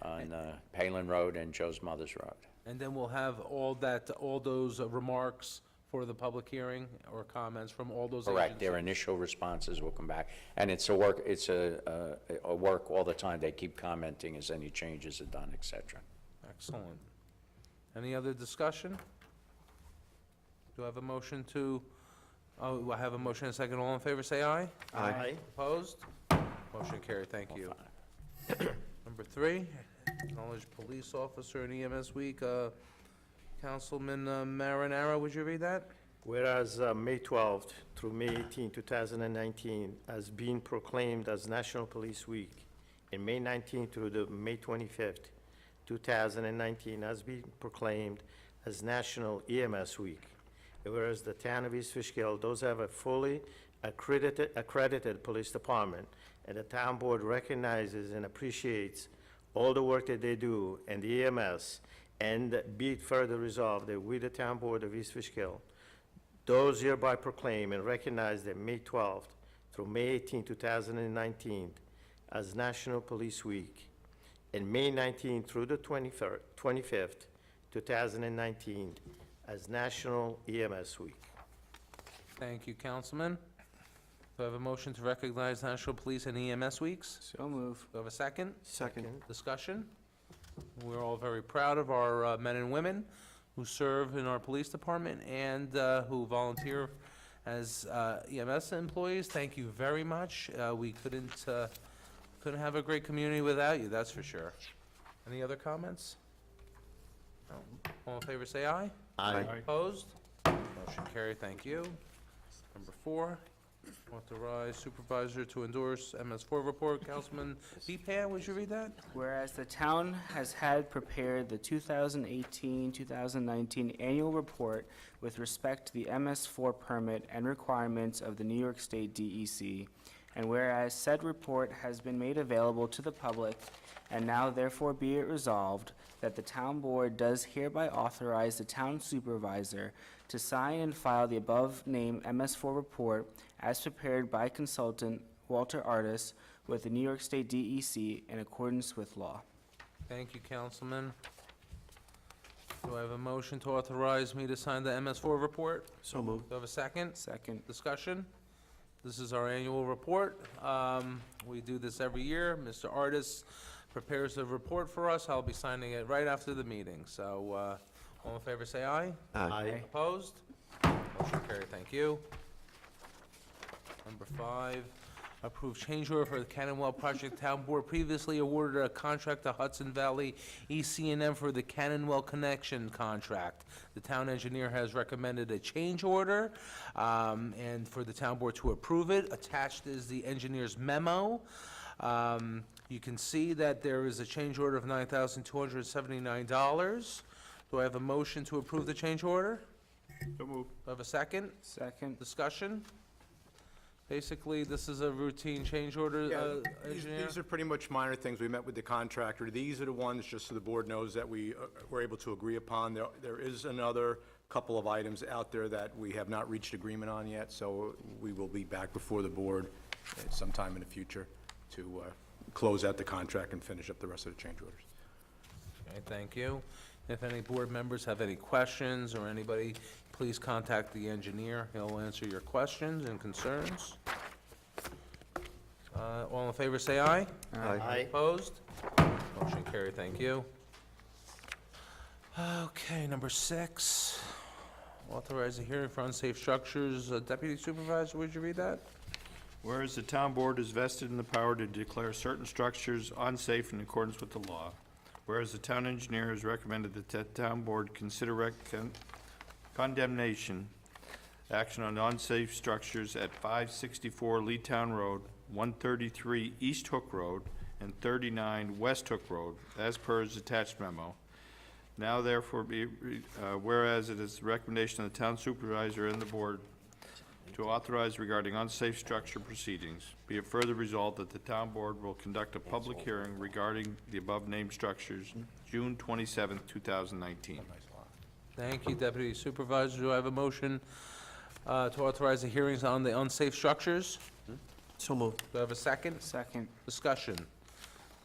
[SPEAKER 7] on Palin Road and Joe's Mother's Road.
[SPEAKER 1] And then we'll have all those remarks for the public hearing or comments from all those agencies?
[SPEAKER 7] Correct, their initial responses will come back, and it's a work all the time, they keep commenting as any changes are done, et cetera.
[SPEAKER 1] Excellent. Any other discussion? Do I have a motion to, I have a motion and a second. All in favor, say aye.
[SPEAKER 9] Aye.
[SPEAKER 1] Opposed? Motion carried, thank you. Number 3, acknowledge police officer and EMS week. Councilman Marinaro, would you read that?
[SPEAKER 9] Whereas May 12th through May 18, 2019 has been proclaimed as National Police Week, and May 19th through the May 25th, 2019 has been proclaimed as National EMS Week. And whereas the town of East Fishkill does have a fully accredited police department, and the town board recognizes and appreciates all the work that they do and the EMS, and be it further resolved that we, the town board of East Fishkill, those hereby proclaim and recognize that May 12th through May 18, 2019 as National Police Week, and May 19th through the 25th, 2019 as National EMS Week.
[SPEAKER 1] Thank you, Councilman. Do I have a motion to recognize National Police and EMS weeks?
[SPEAKER 6] So move.
[SPEAKER 1] Do I have a second?
[SPEAKER 3] Second.
[SPEAKER 1] Discussion? We're all very proud of our men and women who serve in our police department and who volunteer as EMS employees. Thank you very much. We couldn't have a great community without you, that's for sure. Any other comments? No. All in favor, say aye.
[SPEAKER 9] Aye.
[SPEAKER 1] Opposed? Motion carried, thank you. Number 4, authorize supervisor to endorse MS4 report. Councilman Bepan, would you read that?
[SPEAKER 6] Whereas the town has had prepared the 2018-2019 annual report with respect to the MS4 permit and requirements of the New York State DEC, and whereas said report has been made available to the public, and now therefore be it resolved that the town board does hereby authorize the town supervisor to sign and file the above-named MS4 report as prepared by consultant Walter Artis with the New York State DEC in accordance with law.
[SPEAKER 1] Thank you, Councilman. Do I have a motion to authorize me to sign the MS4 report?
[SPEAKER 3] So moved.
[SPEAKER 1] Do I have a second?
[SPEAKER 6] Second.
[SPEAKER 1] Discussion? This is our annual report. We do this every year. Mr. Artis prepares a report for us. I'll be signing it right after the meeting. So, all in favor, say aye.
[SPEAKER 9] Aye.
[SPEAKER 1] Opposed? Motion carried, thank you. Number 5, approve change order for the Cannonwell Project. Town Board previously awarded a contract to Hudson Valley EC&M for the Cannonwell Connection contract. The town engineer has recommended a change order, and for the town board to approve it. Attached is the engineer's memo. You can see that there is a change order of $9,279. Do I have a motion to approve the change order?
[SPEAKER 8] So moved.
[SPEAKER 1] Do I have a second?
[SPEAKER 6] Second.
[SPEAKER 1] Discussion? Basically, this is a routine change order, engineer?
[SPEAKER 11] These are pretty much minor things. We met with the contractor. These are the ones, just so the board knows, that we were able to agree upon. There is another couple of items out there that we have not reached agreement on yet, so we will be back before the board sometime in the future to close out the contract and finish up the rest of the change orders.
[SPEAKER 1] Okay, thank you. If any board members have any questions or anybody, please contact the engineer. He'll answer your questions and concerns. All in favor, say aye.
[SPEAKER 9] Aye.
[SPEAKER 1] Opposed? Motion carried, thank you. Okay, number 6, authorize a hearing for unsafe structures. Deputy Supervisor, would you read that?
[SPEAKER 8] Whereas the town board is vested in the power to declare certain structures unsafe in accordance with the law. Whereas the town engineer has recommended that the town board consider condemnation action on unsafe structures at 564 Lee Town Road, 133 East Hook Road, and 39 West Hook Road, as per his attached memo. Now therefore be, whereas it is the recommendation of the town supervisor and the board to authorize regarding unsafe structure proceedings. Be it further resolved that the town board will conduct a public hearing regarding the above-named structures June 27th, 2019.
[SPEAKER 1] Thank you, Deputy Supervisor. Do I have a motion to authorize the hearings on the unsafe structures?
[SPEAKER 3] So moved.
[SPEAKER 1] Do I have a second?
[SPEAKER 6] Second.
[SPEAKER 1] Discussion.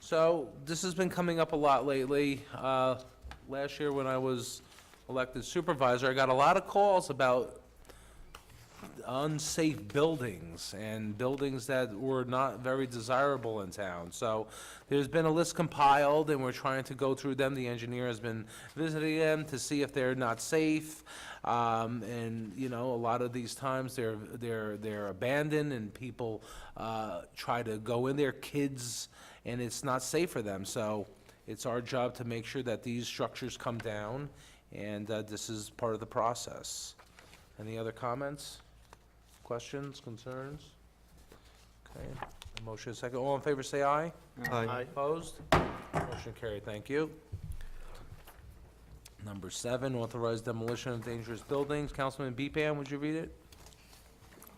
[SPEAKER 1] So, this has been coming up a lot lately. Last year, when I was elected supervisor, I got a lot of calls about unsafe buildings and buildings that were not very desirable in town. So, there's been a list compiled, and we're trying to go through them. The engineer has been visiting them to see if they're not safe. And, you know, a lot of these times, they're abandoned, and people try to go in there, kids, and it's not safe for them. So it's our job to make sure that these structures come down, and this is part of the process. Any other comments, questions, concerns? Okay, a motion is second. All in favor, say aye.
[SPEAKER 9] Aye.
[SPEAKER 1] Opposed? Motion carried, thank you. Number 7, authorize demolition of dangerous buildings. Councilman Beepan, would you read it?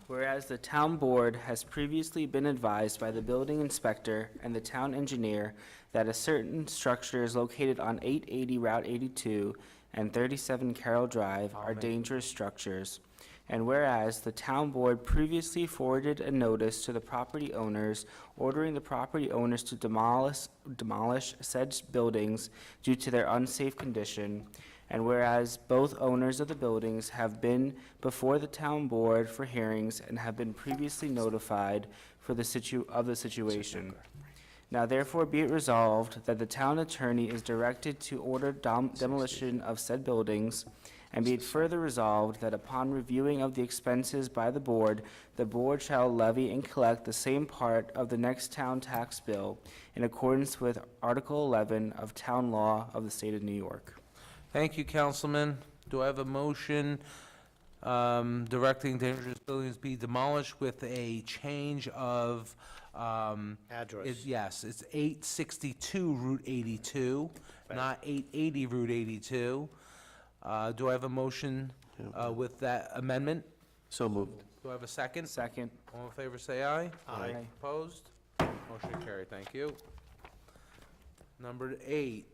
[SPEAKER 6] Whereas the town board has previously been advised by the building inspector and the town engineer that a certain structure is located on 880 Route 82 and 37 Carroll Drive are dangerous structures. And whereas the town board previously forwarded a notice to the property owners ordering the property owners to demolish said buildings due to their unsafe condition, and whereas both owners of the buildings have been before the town board for hearings and have been previously notified of the situation. Now therefore be it resolved that the town attorney is directed to order demolition of said buildings, and be it further resolved that upon reviewing of the expenses by the board shall levy and collect the same part of the next town tax bill in accordance with Article 11 of Town Law of the State of New York.
[SPEAKER 1] Thank you, Councilman. Do I have a motion directing dangerous buildings be demolished with a change of,
[SPEAKER 9] Address.
[SPEAKER 1] yes, it's 862 Route 82, not 880 Route 82. Do I have a motion with that amendment?
[SPEAKER 3] So moved.
[SPEAKER 1] Do I have a second?
[SPEAKER 6] Second.
[SPEAKER 1] All in favor, say aye.
[SPEAKER 6] Aye.
[SPEAKER 1] Opposed? Motion carried, thank you. Number 8,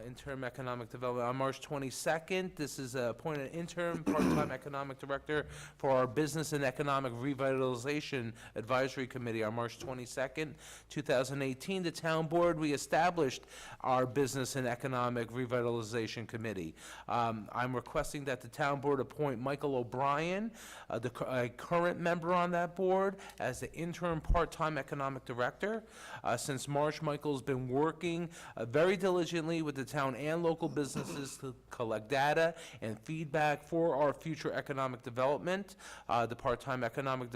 [SPEAKER 1] interim economic development. On March 22nd, this is appointed interim part-time economic director for our Business and Economic Revitalization Advisory Committee. On March 22nd, 2018, the town board, we established our Business and Economic Revitalization Committee. I'm requesting that the town board appoint Michael O'Brien, a current member on that board, as the interim part-time economic director. Since March, Michael's been working very diligently with the town and local businesses to collect data and feedback for our future economic development. The part-time economic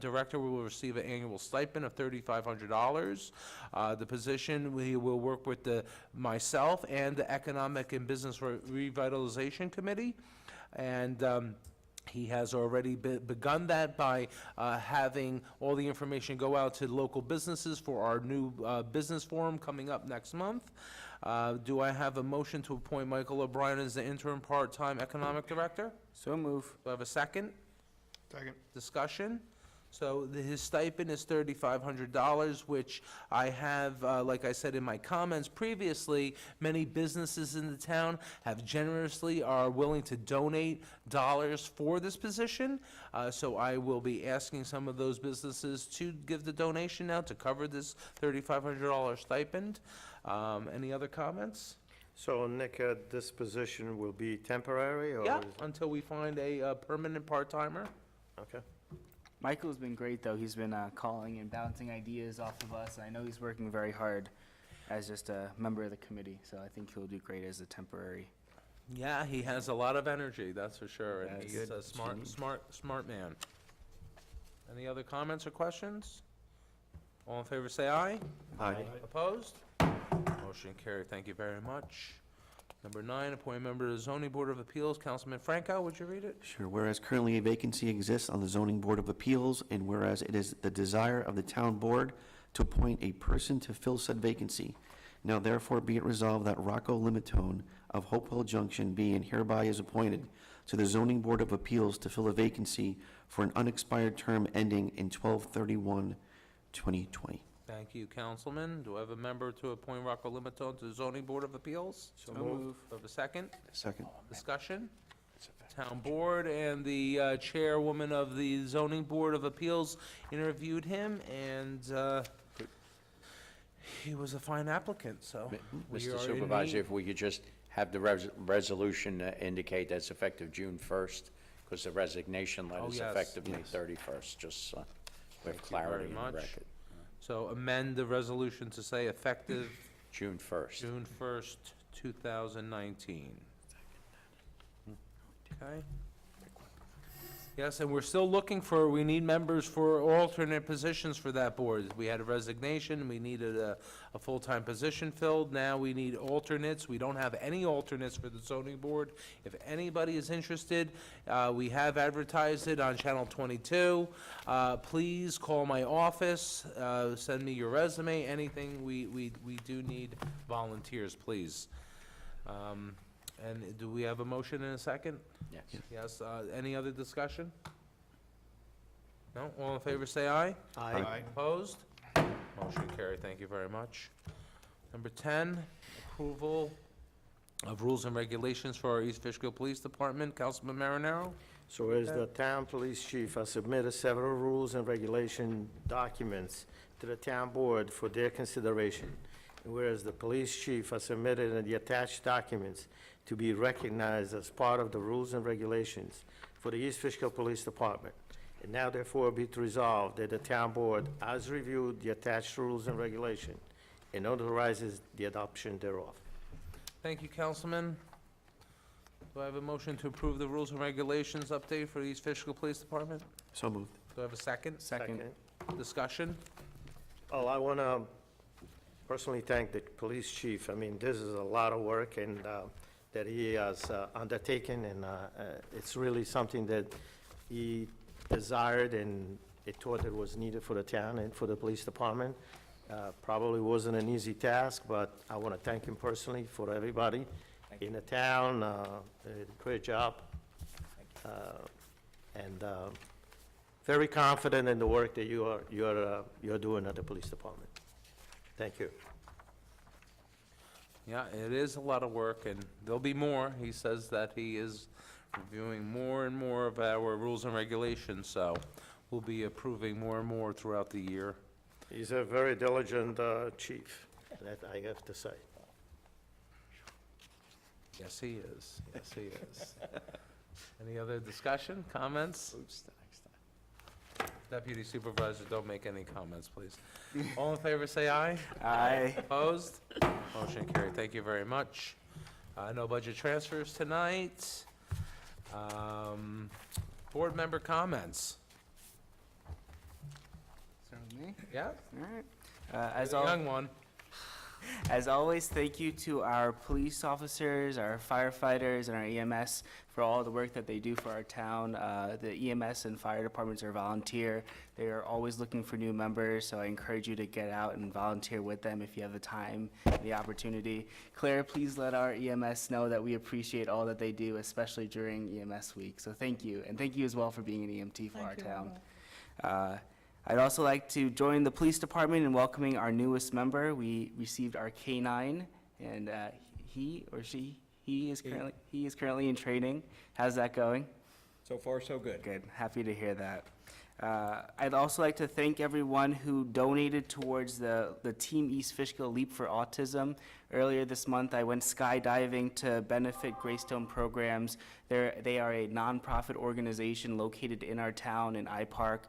[SPEAKER 1] director will receive an annual stipend of $3,500. The position, we will work with myself and the Economic and Business Revitalization Committee. And he has already begun that by having all the information go out to local businesses for our new business forum coming up next month. Do I have a motion to appoint Michael O'Brien as the interim part-time economic director?
[SPEAKER 6] So move.
[SPEAKER 1] Do I have a second?
[SPEAKER 8] Second.
[SPEAKER 1] Discussion? So his stipend is $3,500, which I have, like I said in my comments previously, many businesses in the town have generously are willing to donate dollars for this position. So I will be asking some of those businesses to give the donation now to cover this $3,500 stipend. Any other comments?
[SPEAKER 9] So, Nick, this position will be temporary, or?
[SPEAKER 1] Yeah,
[SPEAKER 9] is-
[SPEAKER 1] until we find a permanent part-timer.
[SPEAKER 9] Okay.
[SPEAKER 6] Michael's been great, though. He's been calling and bouncing ideas off of us. I know he's working very hard as just a member of the committee, so I think he'll do great as a temporary.
[SPEAKER 1] Yeah, he has a lot of energy, that's for sure, and
[SPEAKER 6] Yes.
[SPEAKER 1] he's a smart man. Any other comments or questions? All in favor, say aye.
[SPEAKER 3] Aye.
[SPEAKER 1] Opposed? Motion carried, thank you very much. Number 9, appoint member to the Zoning Board of Appeals, Councilman Franco, would you read it?
[SPEAKER 3] Sure. Whereas currently a vacancy exists on the Zoning Board of Appeals, and whereas it is the desire of the town board to appoint a person to fill said vacancy. Now therefore be it resolved that Rocco Limatone of Hopewell Junction be and hereby is appointed to the Zoning Board of Appeals to fill a vacancy for an unexpired term ending in 12/31/2020.
[SPEAKER 1] Thank you, Councilman. Do I have a member to appoint Rocco Limatone to the Zoning Board of Appeals?
[SPEAKER 9] So moved.
[SPEAKER 1] Do I have a second?
[SPEAKER 3] Second.
[SPEAKER 1] Discussion? Town Board and the chairwoman of the Zoning Board of Appeals interviewed him, and he was a fine applicant, so. we
[SPEAKER 7] Mr.
[SPEAKER 1] are in
[SPEAKER 7] Supervisor,
[SPEAKER 1] need-
[SPEAKER 7] if we could just have the resolution indicate that's effective June 1st, because the resignation
[SPEAKER 1] Oh,
[SPEAKER 7] letter's
[SPEAKER 1] yes.
[SPEAKER 7] effective May 31st, just so we have
[SPEAKER 1] Thank you
[SPEAKER 7] clarity
[SPEAKER 1] very
[SPEAKER 7] in the
[SPEAKER 1] much.
[SPEAKER 7] record.
[SPEAKER 1] So amend the resolution to say effective
[SPEAKER 7] June 1st.
[SPEAKER 1] June 1st, 2019. Okay. Yes, and we're still looking for, we need members for alternate positions for that board. We had a resignation, we needed a full-time position filled, now we need alternates. We don't have any alternates for the zoning board. If anybody is interested, we have advertised it on Channel 22. Please call my office, send me your resume, anything. We do need volunteers, please. And do we have a motion in a second?
[SPEAKER 7] Yes.
[SPEAKER 1] Yes, any other discussion? No, all in favor say aye.
[SPEAKER 9] Aye.
[SPEAKER 1] Opposed? Motion carried, thank you very much. Number 10, approval of rules and regulations for our East Fishkill Police Department. Councilman Marinaro?
[SPEAKER 9] So as the town police chief has submitted several rules and regulation documents to the town board for their consideration. And whereas the police chief has submitted the attached documents to be recognized as part of the rules and regulations for the East Fishkill Police Department. And now therefore be it resolved that the town board has reviewed the attached rules and regulation and authorizes the adoption thereof.
[SPEAKER 1] Thank you, Councilman. Do I have a motion to approve the rules and regulations update for the East Fishkill Police Department?
[SPEAKER 3] So moved.
[SPEAKER 1] Do I have a second?
[SPEAKER 6] Second.
[SPEAKER 1] Discussion?
[SPEAKER 9] Oh, I want to personally thank the police chief. I mean, this is a lot of work and that he has undertaken, and it's really something that he desired and he thought it was needed for the town and for the police department. Probably wasn't an easy task, but I want to thank him personally for everybody in the town. Great job. And very confident in the work that you're doing at the police department. Thank you.
[SPEAKER 1] Yeah, it is a lot of work, and there'll be more. He says that he is reviewing more and more of our rules and regulations, so we'll be approving more and more throughout the year.
[SPEAKER 9] He's a very diligent chief, that I have to say.
[SPEAKER 1] Yes, he is. Yes, he is. Any other discussion, comments? Deputy Supervisor, don't make any comments, please. All in favor, say aye.
[SPEAKER 6] Aye.
[SPEAKER 1] Opposed? Motion carried. Thank you very much. No budget transfers tonight. Board member comments. Yeah?
[SPEAKER 6] All right. As
[SPEAKER 1] Young one.
[SPEAKER 6] As always, thank you to our police officers, our firefighters, and our EMS for all the work that they do for our town. The EMS and fire departments are volunteer. They are always looking for new members, so I encourage you to get out and volunteer with them if you have the time and the opportunity. Claire, please let our EMS know that we appreciate all that they do, especially during EMS week. So thank you, and thank you as well for being an EMT for our
[SPEAKER 4] Thank you,
[SPEAKER 6] town.
[SPEAKER 4] Robert.
[SPEAKER 6] I'd also like to join the police department in welcoming our newest member. We received our K-9, and he is currently in training. How's that going?
[SPEAKER 12] So far, so good.
[SPEAKER 6] Good. Happy to hear that. I'd also like to thank everyone who donated towards the Team East Fishkill Leap for Autism. Earlier this month, I went skydiving to benefit Greystone Programs. They are a nonprofit organization located in our town in I-Park.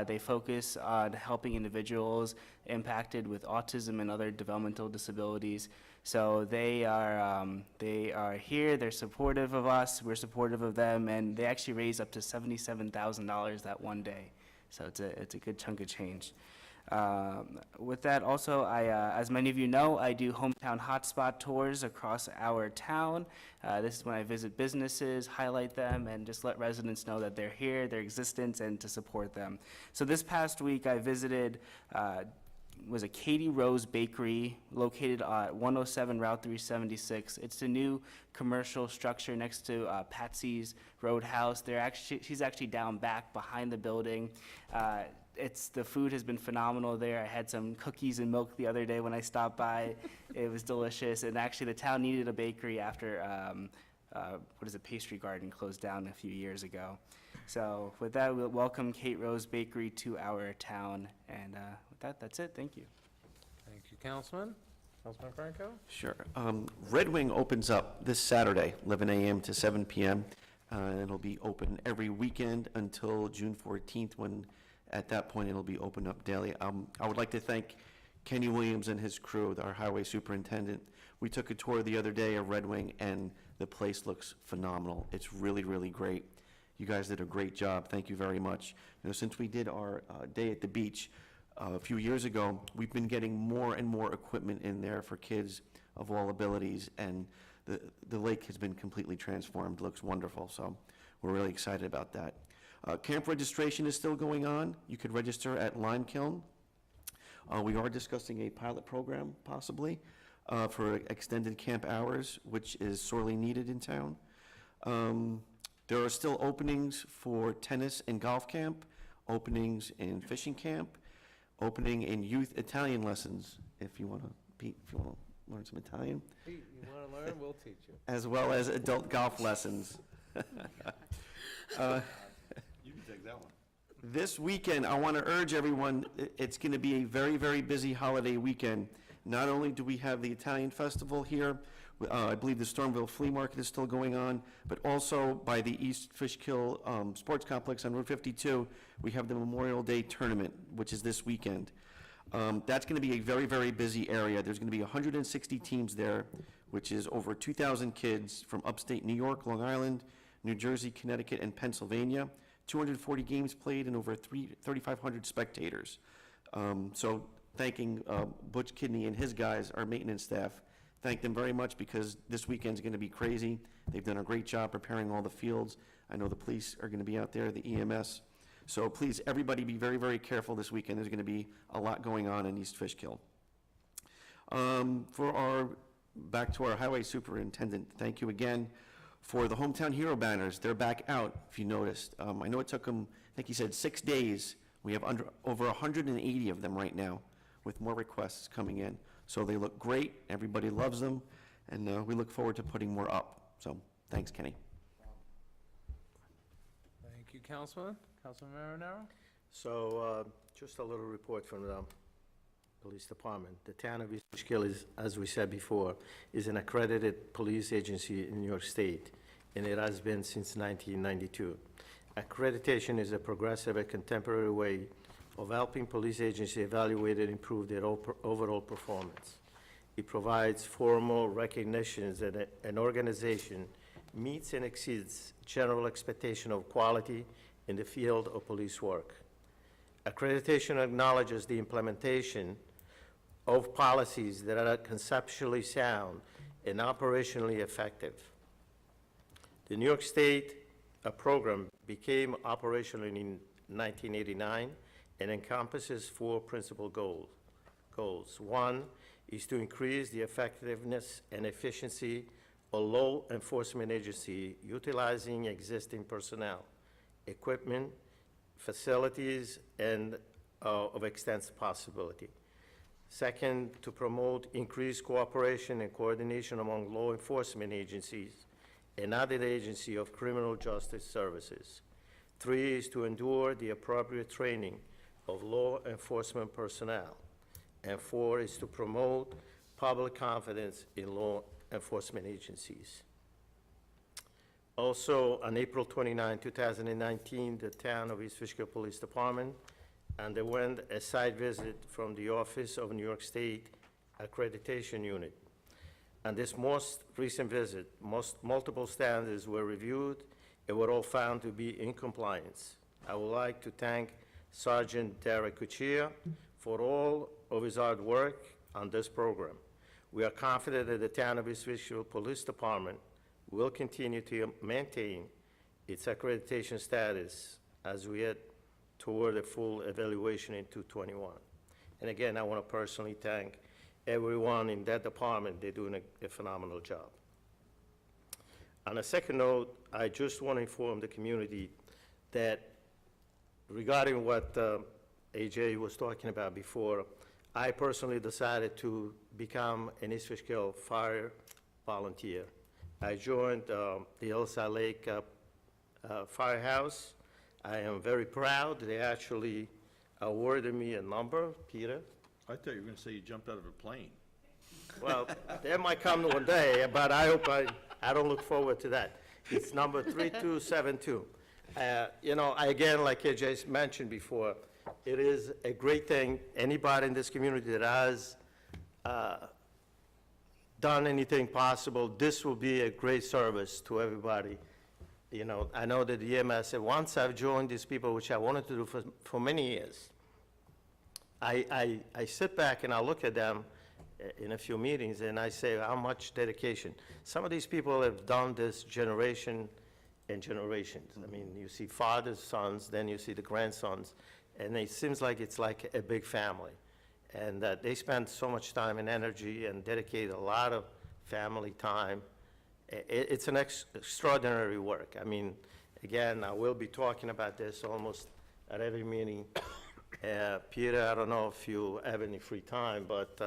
[SPEAKER 6] They focus on helping individuals impacted with autism and other developmental disabilities. So they are here, they're supportive of us, we're supportive of them, and they actually raised up to $77,000 that one day. So it's a good chunk of change. With that, also, as many of you know, I do hometown hotspot tours across our town. This is when I visit businesses, highlight them, and just let residents know that they're here, their existence, and to support them. So this past week, I visited was a Katie Rose Bakery located at 107 Route 376. It's a new commercial structure next to Patsy's Roadhouse. She's actually down back behind the building. The food has been phenomenal there. I had some cookies and milk the other day when I stopped by. It was delicious. And actually, the town needed a bakery after, Pastry Garden closed down a few years ago. So with that, we'll welcome Kate Rose Bakery to our town. And with that, that's it. Thank you.
[SPEAKER 1] Thank you, Councilman. Councilman Franco?
[SPEAKER 3] Sure. Red Wing opens up this Saturday, 11 a.m. to 7 p.m. And it'll be open every weekend until June 14th, when at that point it'll be open up daily. I would like to thank Kenny Williams and his crew, our highway superintendent. We took a tour the other day of Red Wing, and the place looks phenomenal. It's really, really great. You guys did a great job. Thank you very much. Since we did our day at the beach a few years ago, we've been getting more and more equipment in there for kids of all abilities, and the lake has been completely transformed. Looks wonderful, so we're really excited about that. Camp registration is still going on. You could register at Lime Kiln. We are discussing a pilot program, possibly, for extended camp hours, which is sorely needed in town. There are still openings for tennis and golf camp, openings in fishing camp, opening in youth Italian lessons, if you want to, Pete, if you want to learn some Italian,
[SPEAKER 1] Pete, you want to learn? We'll teach you.
[SPEAKER 3] as well as adult golf lessons.
[SPEAKER 8] You can take that one.
[SPEAKER 3] This weekend, I want to urge everyone, it's going to be a very, very busy holiday weekend. Not only do we have the Italian Festival here, I believe the Stormville Flea Market is still going on, but also by the East Fishkill Sports Complex on Route 52, we have the Memorial Day Tournament, which is this weekend. That's going to be a very, very busy area. There's going to be 160 teams there, which is over 2,000 kids from upstate New York, Long Island, New Jersey, Connecticut, and Pennsylvania. 240 games played and over 3,500 spectators. So thanking Butch Kidney and his guys, our maintenance staff, thank them very much, because this weekend's going to be crazy. They've done a great job preparing all the fields. I know the police are going to be out there, the EMS. So please, everybody be very, very careful this weekend. There's going to be a lot going on in East Fishkill. Back to our highway superintendent, thank you again for the Hometown Hero banners. They're back out, if you noticed. I know it took them, I think he said 6 days. We have over 180 of them right now, with more requests coming in. So they look great, everybody loves them, and we look forward to putting more up. So, thanks, Kenny.
[SPEAKER 1] Thank you, Councilman. Councilman Marinaro?
[SPEAKER 9] So, just a little report from the police department. The town of East Fishkill is, as we said before, is an accredited police agency in New York State, and it has been since 1992. Accreditation is a progressive and contemporary way of helping police agencies evaluate and improve their overall performance. It provides formal recognitions that an organization meets and exceeds general expectation of quality in the field of police work. Accreditation acknowledges the implementation of policies that are conceptually sound and operationally effective. The New York State program became operational in 1989 and encompasses 4 principal goals. One is to increase the effectiveness and efficiency of law enforcement agency utilizing existing personnel, equipment, facilities, and of extensive possibility. Second, to promote increased cooperation and coordination among law enforcement agencies and other agencies of criminal justice services. 3 is to endure the appropriate training of law enforcement personnel. And 4 is to promote public confidence in law enforcement agencies. Also, on April 29, 2019, the town of East Fishkill Police Department underwent a site visit from the Office of New York State Accreditation Unit. On this most recent visit, multiple standards were reviewed and were all found to be in compliance. I would like to thank Sergeant Derek Cuccia for all of his hard work on this program. We are confident that the town of East Fishkill Police Department will continue to maintain its accreditation status as we head toward a full evaluation in 2021. And again, I want to personally thank everyone in that department. They're doing a phenomenal job. On a second note, I just want to inform the community that regarding what AJ was talking about before, I personally decided to become an East Fishkill fire volunteer. I joined the Hillside Lake Firehouse. I am very proud. They actually awarded me a number, Peter.
[SPEAKER 8] I thought you were gonna say you jumped out of a plane.
[SPEAKER 9] Well, that might come one day, but I hope I don't look forward to that. It's number 3272. You know, again, like AJ mentioned before, it is a great thing. Anybody in this community that has done anything possible, this will be a great service to everybody. You know, I know that the EMS, once I've joined these people, which I wanted to do for many years, I sit back and I look at them in a few meetings and I say, how much dedication. Some of these people have done this generation and generations. I mean, you see fathers, sons, then you see the grandsons, and it seems like it's like a big family. And they spend so much time and energy and dedicate a lot of family time. It's an extraordinary work. I mean, again, I will be talking about this almost at every meeting. Peter, I don't know if you have any free time, but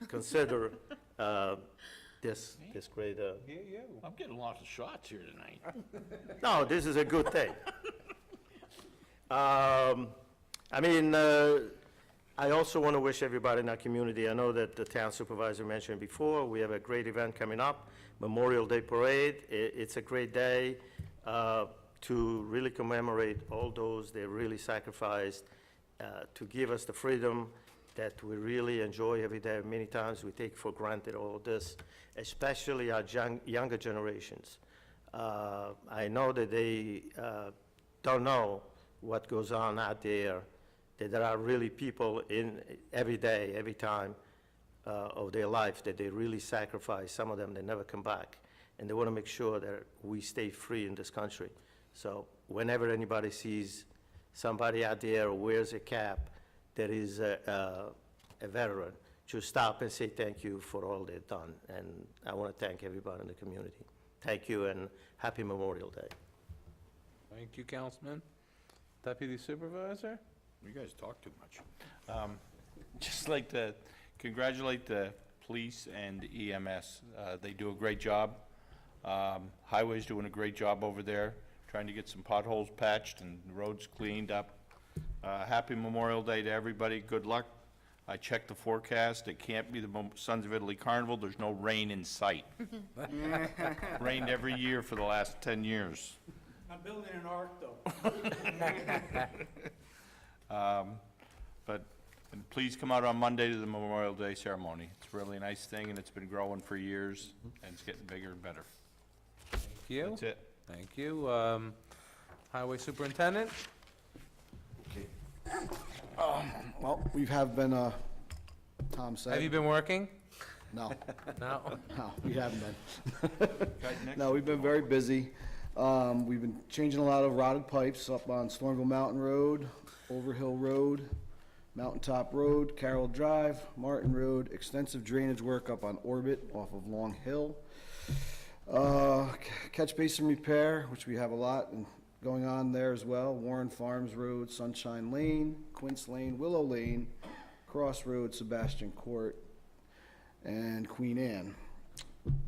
[SPEAKER 9] consider this great.
[SPEAKER 8] I'm getting lots of shots here tonight.
[SPEAKER 9] No, this is a good thing. I mean, I also want to wish everybody in our community, I know that the town supervisor mentioned before, we have a great event coming up, Memorial Day Parade. It's a great day to really commemorate all those that really sacrificed to give us the freedom that we really enjoy every day. Many times we take for granted all of this, especially our younger generations. I know that they don't know what goes on out there, that there are really people in every day, every time of their life that they really sacrifice. Some of them, they never come back. And they want to make sure that we stay free in this country. So whenever anybody sees somebody out there who wears a cap that is a veteran, just stop and say thank you for all they've done. And I want to thank everybody in the community. Thank you and happy Memorial Day.
[SPEAKER 1] Thank you, Councilman. Deputy Supervisor?
[SPEAKER 8] You guys talk too much. Just like to congratulate the police and EMS. They do a great job. Highway's doing a great job over there, trying to get some potholes patched and roads cleaned up. Happy Memorial Day to everybody. Good luck. I checked the forecast. It can't be the Sons of Italy Carnival. There's no rain in sight. Rained every year for the last 10 years.
[SPEAKER 10] I'm building an ark, though.
[SPEAKER 8] But please come out on Monday to the Memorial Day ceremony. It's really a nice thing, and it's been growing for years, and it's getting bigger and better.
[SPEAKER 1] Thank you.
[SPEAKER 8] That's it.
[SPEAKER 1] Thank you. Highway Superintendent?
[SPEAKER 12] Well, we have been, Tom said.
[SPEAKER 1] Have you been working?
[SPEAKER 12] No,
[SPEAKER 1] No?
[SPEAKER 12] no, we haven't been.
[SPEAKER 8] Guys, next.
[SPEAKER 12] No, we've been very busy. We've been changing a lot of rotted pipes up on Stormville Mountain Road, Overhill Road, Mountaintop Road, Carroll Drive, Martin Road, extensive drainage work up on Orbit off of Long Hill. Catch basin repair, which we have a lot going on there as well. Warren Farms Road, Sunshine Lane, Quince Lane, Willow Lane, Cross Road, Sebastian Court, and Queen Anne.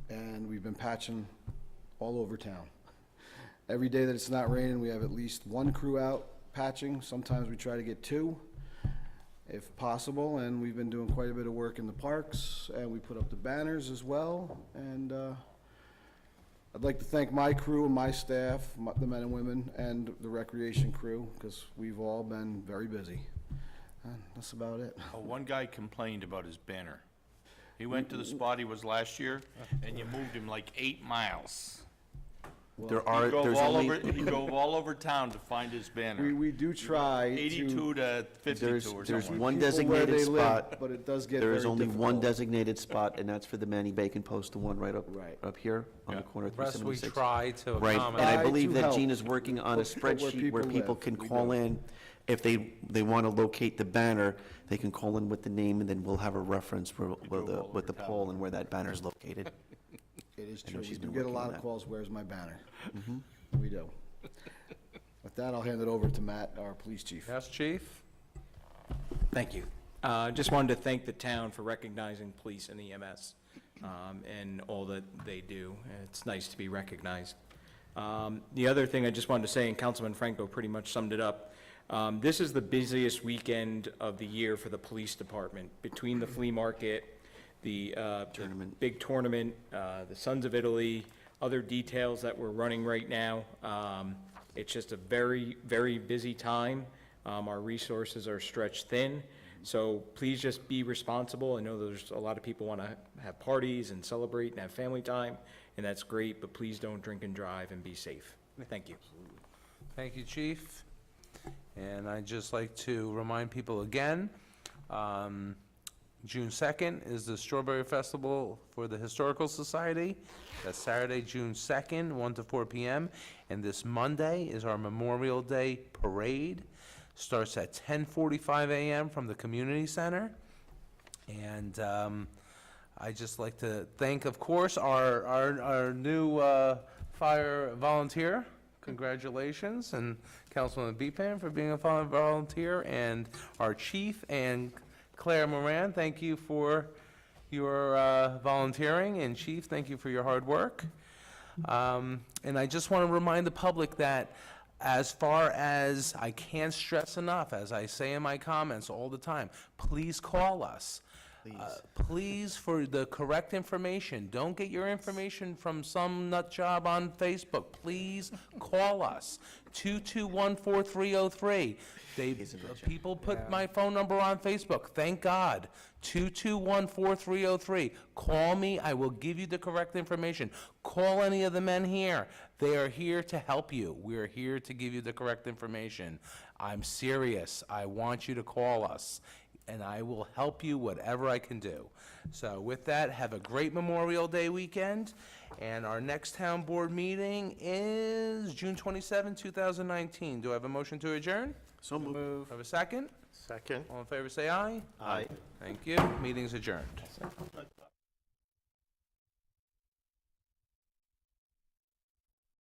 [SPEAKER 12] And we've been patching all over town. Every day that it's not raining, we have at least one crew out patching. Sometimes we try to get two, if possible, and we've been doing quite a bit of work in the parks, and we put up the banners as well. And I'd like to thank my crew and my staff, the men and women, and the recreation crew, because we've all been very busy. And that's about it.
[SPEAKER 8] Oh, one guy complained about his banner. He went to the spot he was last year, and you moved him like 8 miles. He drove all over town to find his banner.
[SPEAKER 12] We do try to.
[SPEAKER 8] 82 to 52 or something.
[SPEAKER 3] There's
[SPEAKER 12] keep
[SPEAKER 3] one
[SPEAKER 12] people where
[SPEAKER 3] designated
[SPEAKER 12] they live,
[SPEAKER 3] spot.
[SPEAKER 12] but it does get
[SPEAKER 3] There
[SPEAKER 12] very
[SPEAKER 3] is only one
[SPEAKER 12] difficult.
[SPEAKER 3] designated spot, and that's for the Manny Bacon Post, the one right
[SPEAKER 12] Right.
[SPEAKER 3] up here on the
[SPEAKER 8] Yeah.
[SPEAKER 3] corner of
[SPEAKER 1] The rest we
[SPEAKER 3] 376.
[SPEAKER 1] try to
[SPEAKER 3] Right, and
[SPEAKER 1] accommodate.
[SPEAKER 3] I
[SPEAKER 12] Try
[SPEAKER 3] believe
[SPEAKER 12] to
[SPEAKER 3] that
[SPEAKER 12] help.
[SPEAKER 3] Gina's working on a
[SPEAKER 12] Put where
[SPEAKER 3] spreadsheet where
[SPEAKER 12] people
[SPEAKER 3] people
[SPEAKER 12] live.
[SPEAKER 3] can
[SPEAKER 12] We
[SPEAKER 3] call
[SPEAKER 12] do.
[SPEAKER 3] in. If they want to locate the banner, they can call in with the name, and then we'll have a reference for with the pole and where that banner is located.
[SPEAKER 12] It is
[SPEAKER 3] I know
[SPEAKER 12] true. We
[SPEAKER 3] she's
[SPEAKER 12] do
[SPEAKER 3] been
[SPEAKER 12] get a
[SPEAKER 3] working
[SPEAKER 12] lot
[SPEAKER 3] on
[SPEAKER 12] of
[SPEAKER 3] that.
[SPEAKER 12] calls, where's my banner? We do. With that, I'll hand it over to Matt, our police chief.
[SPEAKER 1] Yes, chief?
[SPEAKER 13] Thank you. Just wanted to thank the town for recognizing police and EMS and all that they do. It's nice to be recognized. The other thing I just wanted to say, and Councilman Franco pretty much summed it up, this is the busiest weekend of the year for the police department. Between the flea market, the big tournament, the Sons of Italy, other details that we're running right now. It's just a very, very busy time. Our resources are stretched thin, so please just be responsible. I know there's a lot of people want to have parties and celebrate and have family time, and that's great, but please don't drink and drive and be safe. Thank you.
[SPEAKER 1] Thank you, chief. And I'd just like to remind people again, June 2nd is the Strawberry Festival for the Historical Society. That's Saturday, June 2nd, 1 to 4 p.m. And this Monday is our Memorial Day Parade. Starts at 10:45 a.m. from the Community Center. And I'd just like to thank, of course, our new fire volunteer. Congratulations, and Councilman Beepan for being a fire volunteer, and our chief, and Claire Moran, thank you for your volunteering, and Chief, thank you for your hard work. And I just want to remind the public that as far as, I can't stress enough, as I say in my comments all the time, please call us. Please, for the correct information. Don't get your information from some nut job on Facebook. Please call us, 221-4303. People put my phone number on Facebook, thank God. 221-4303. Call me, I will give you the correct information. Call any of the men here. They are here to help you. We are here to give you the correct information. I'm serious. I want you to call us, and I will help you whatever I can do. So with that, have a great Memorial Day weekend, and our next town board meeting is June 27, 2019. Do I have a motion to adjourn?
[SPEAKER 3] So moved.
[SPEAKER 1] Have a second?
[SPEAKER 9] Second?
[SPEAKER 1] All in favor, say aye.
[SPEAKER 9] Aye.
[SPEAKER 1] Thank you. Meeting's adjourned.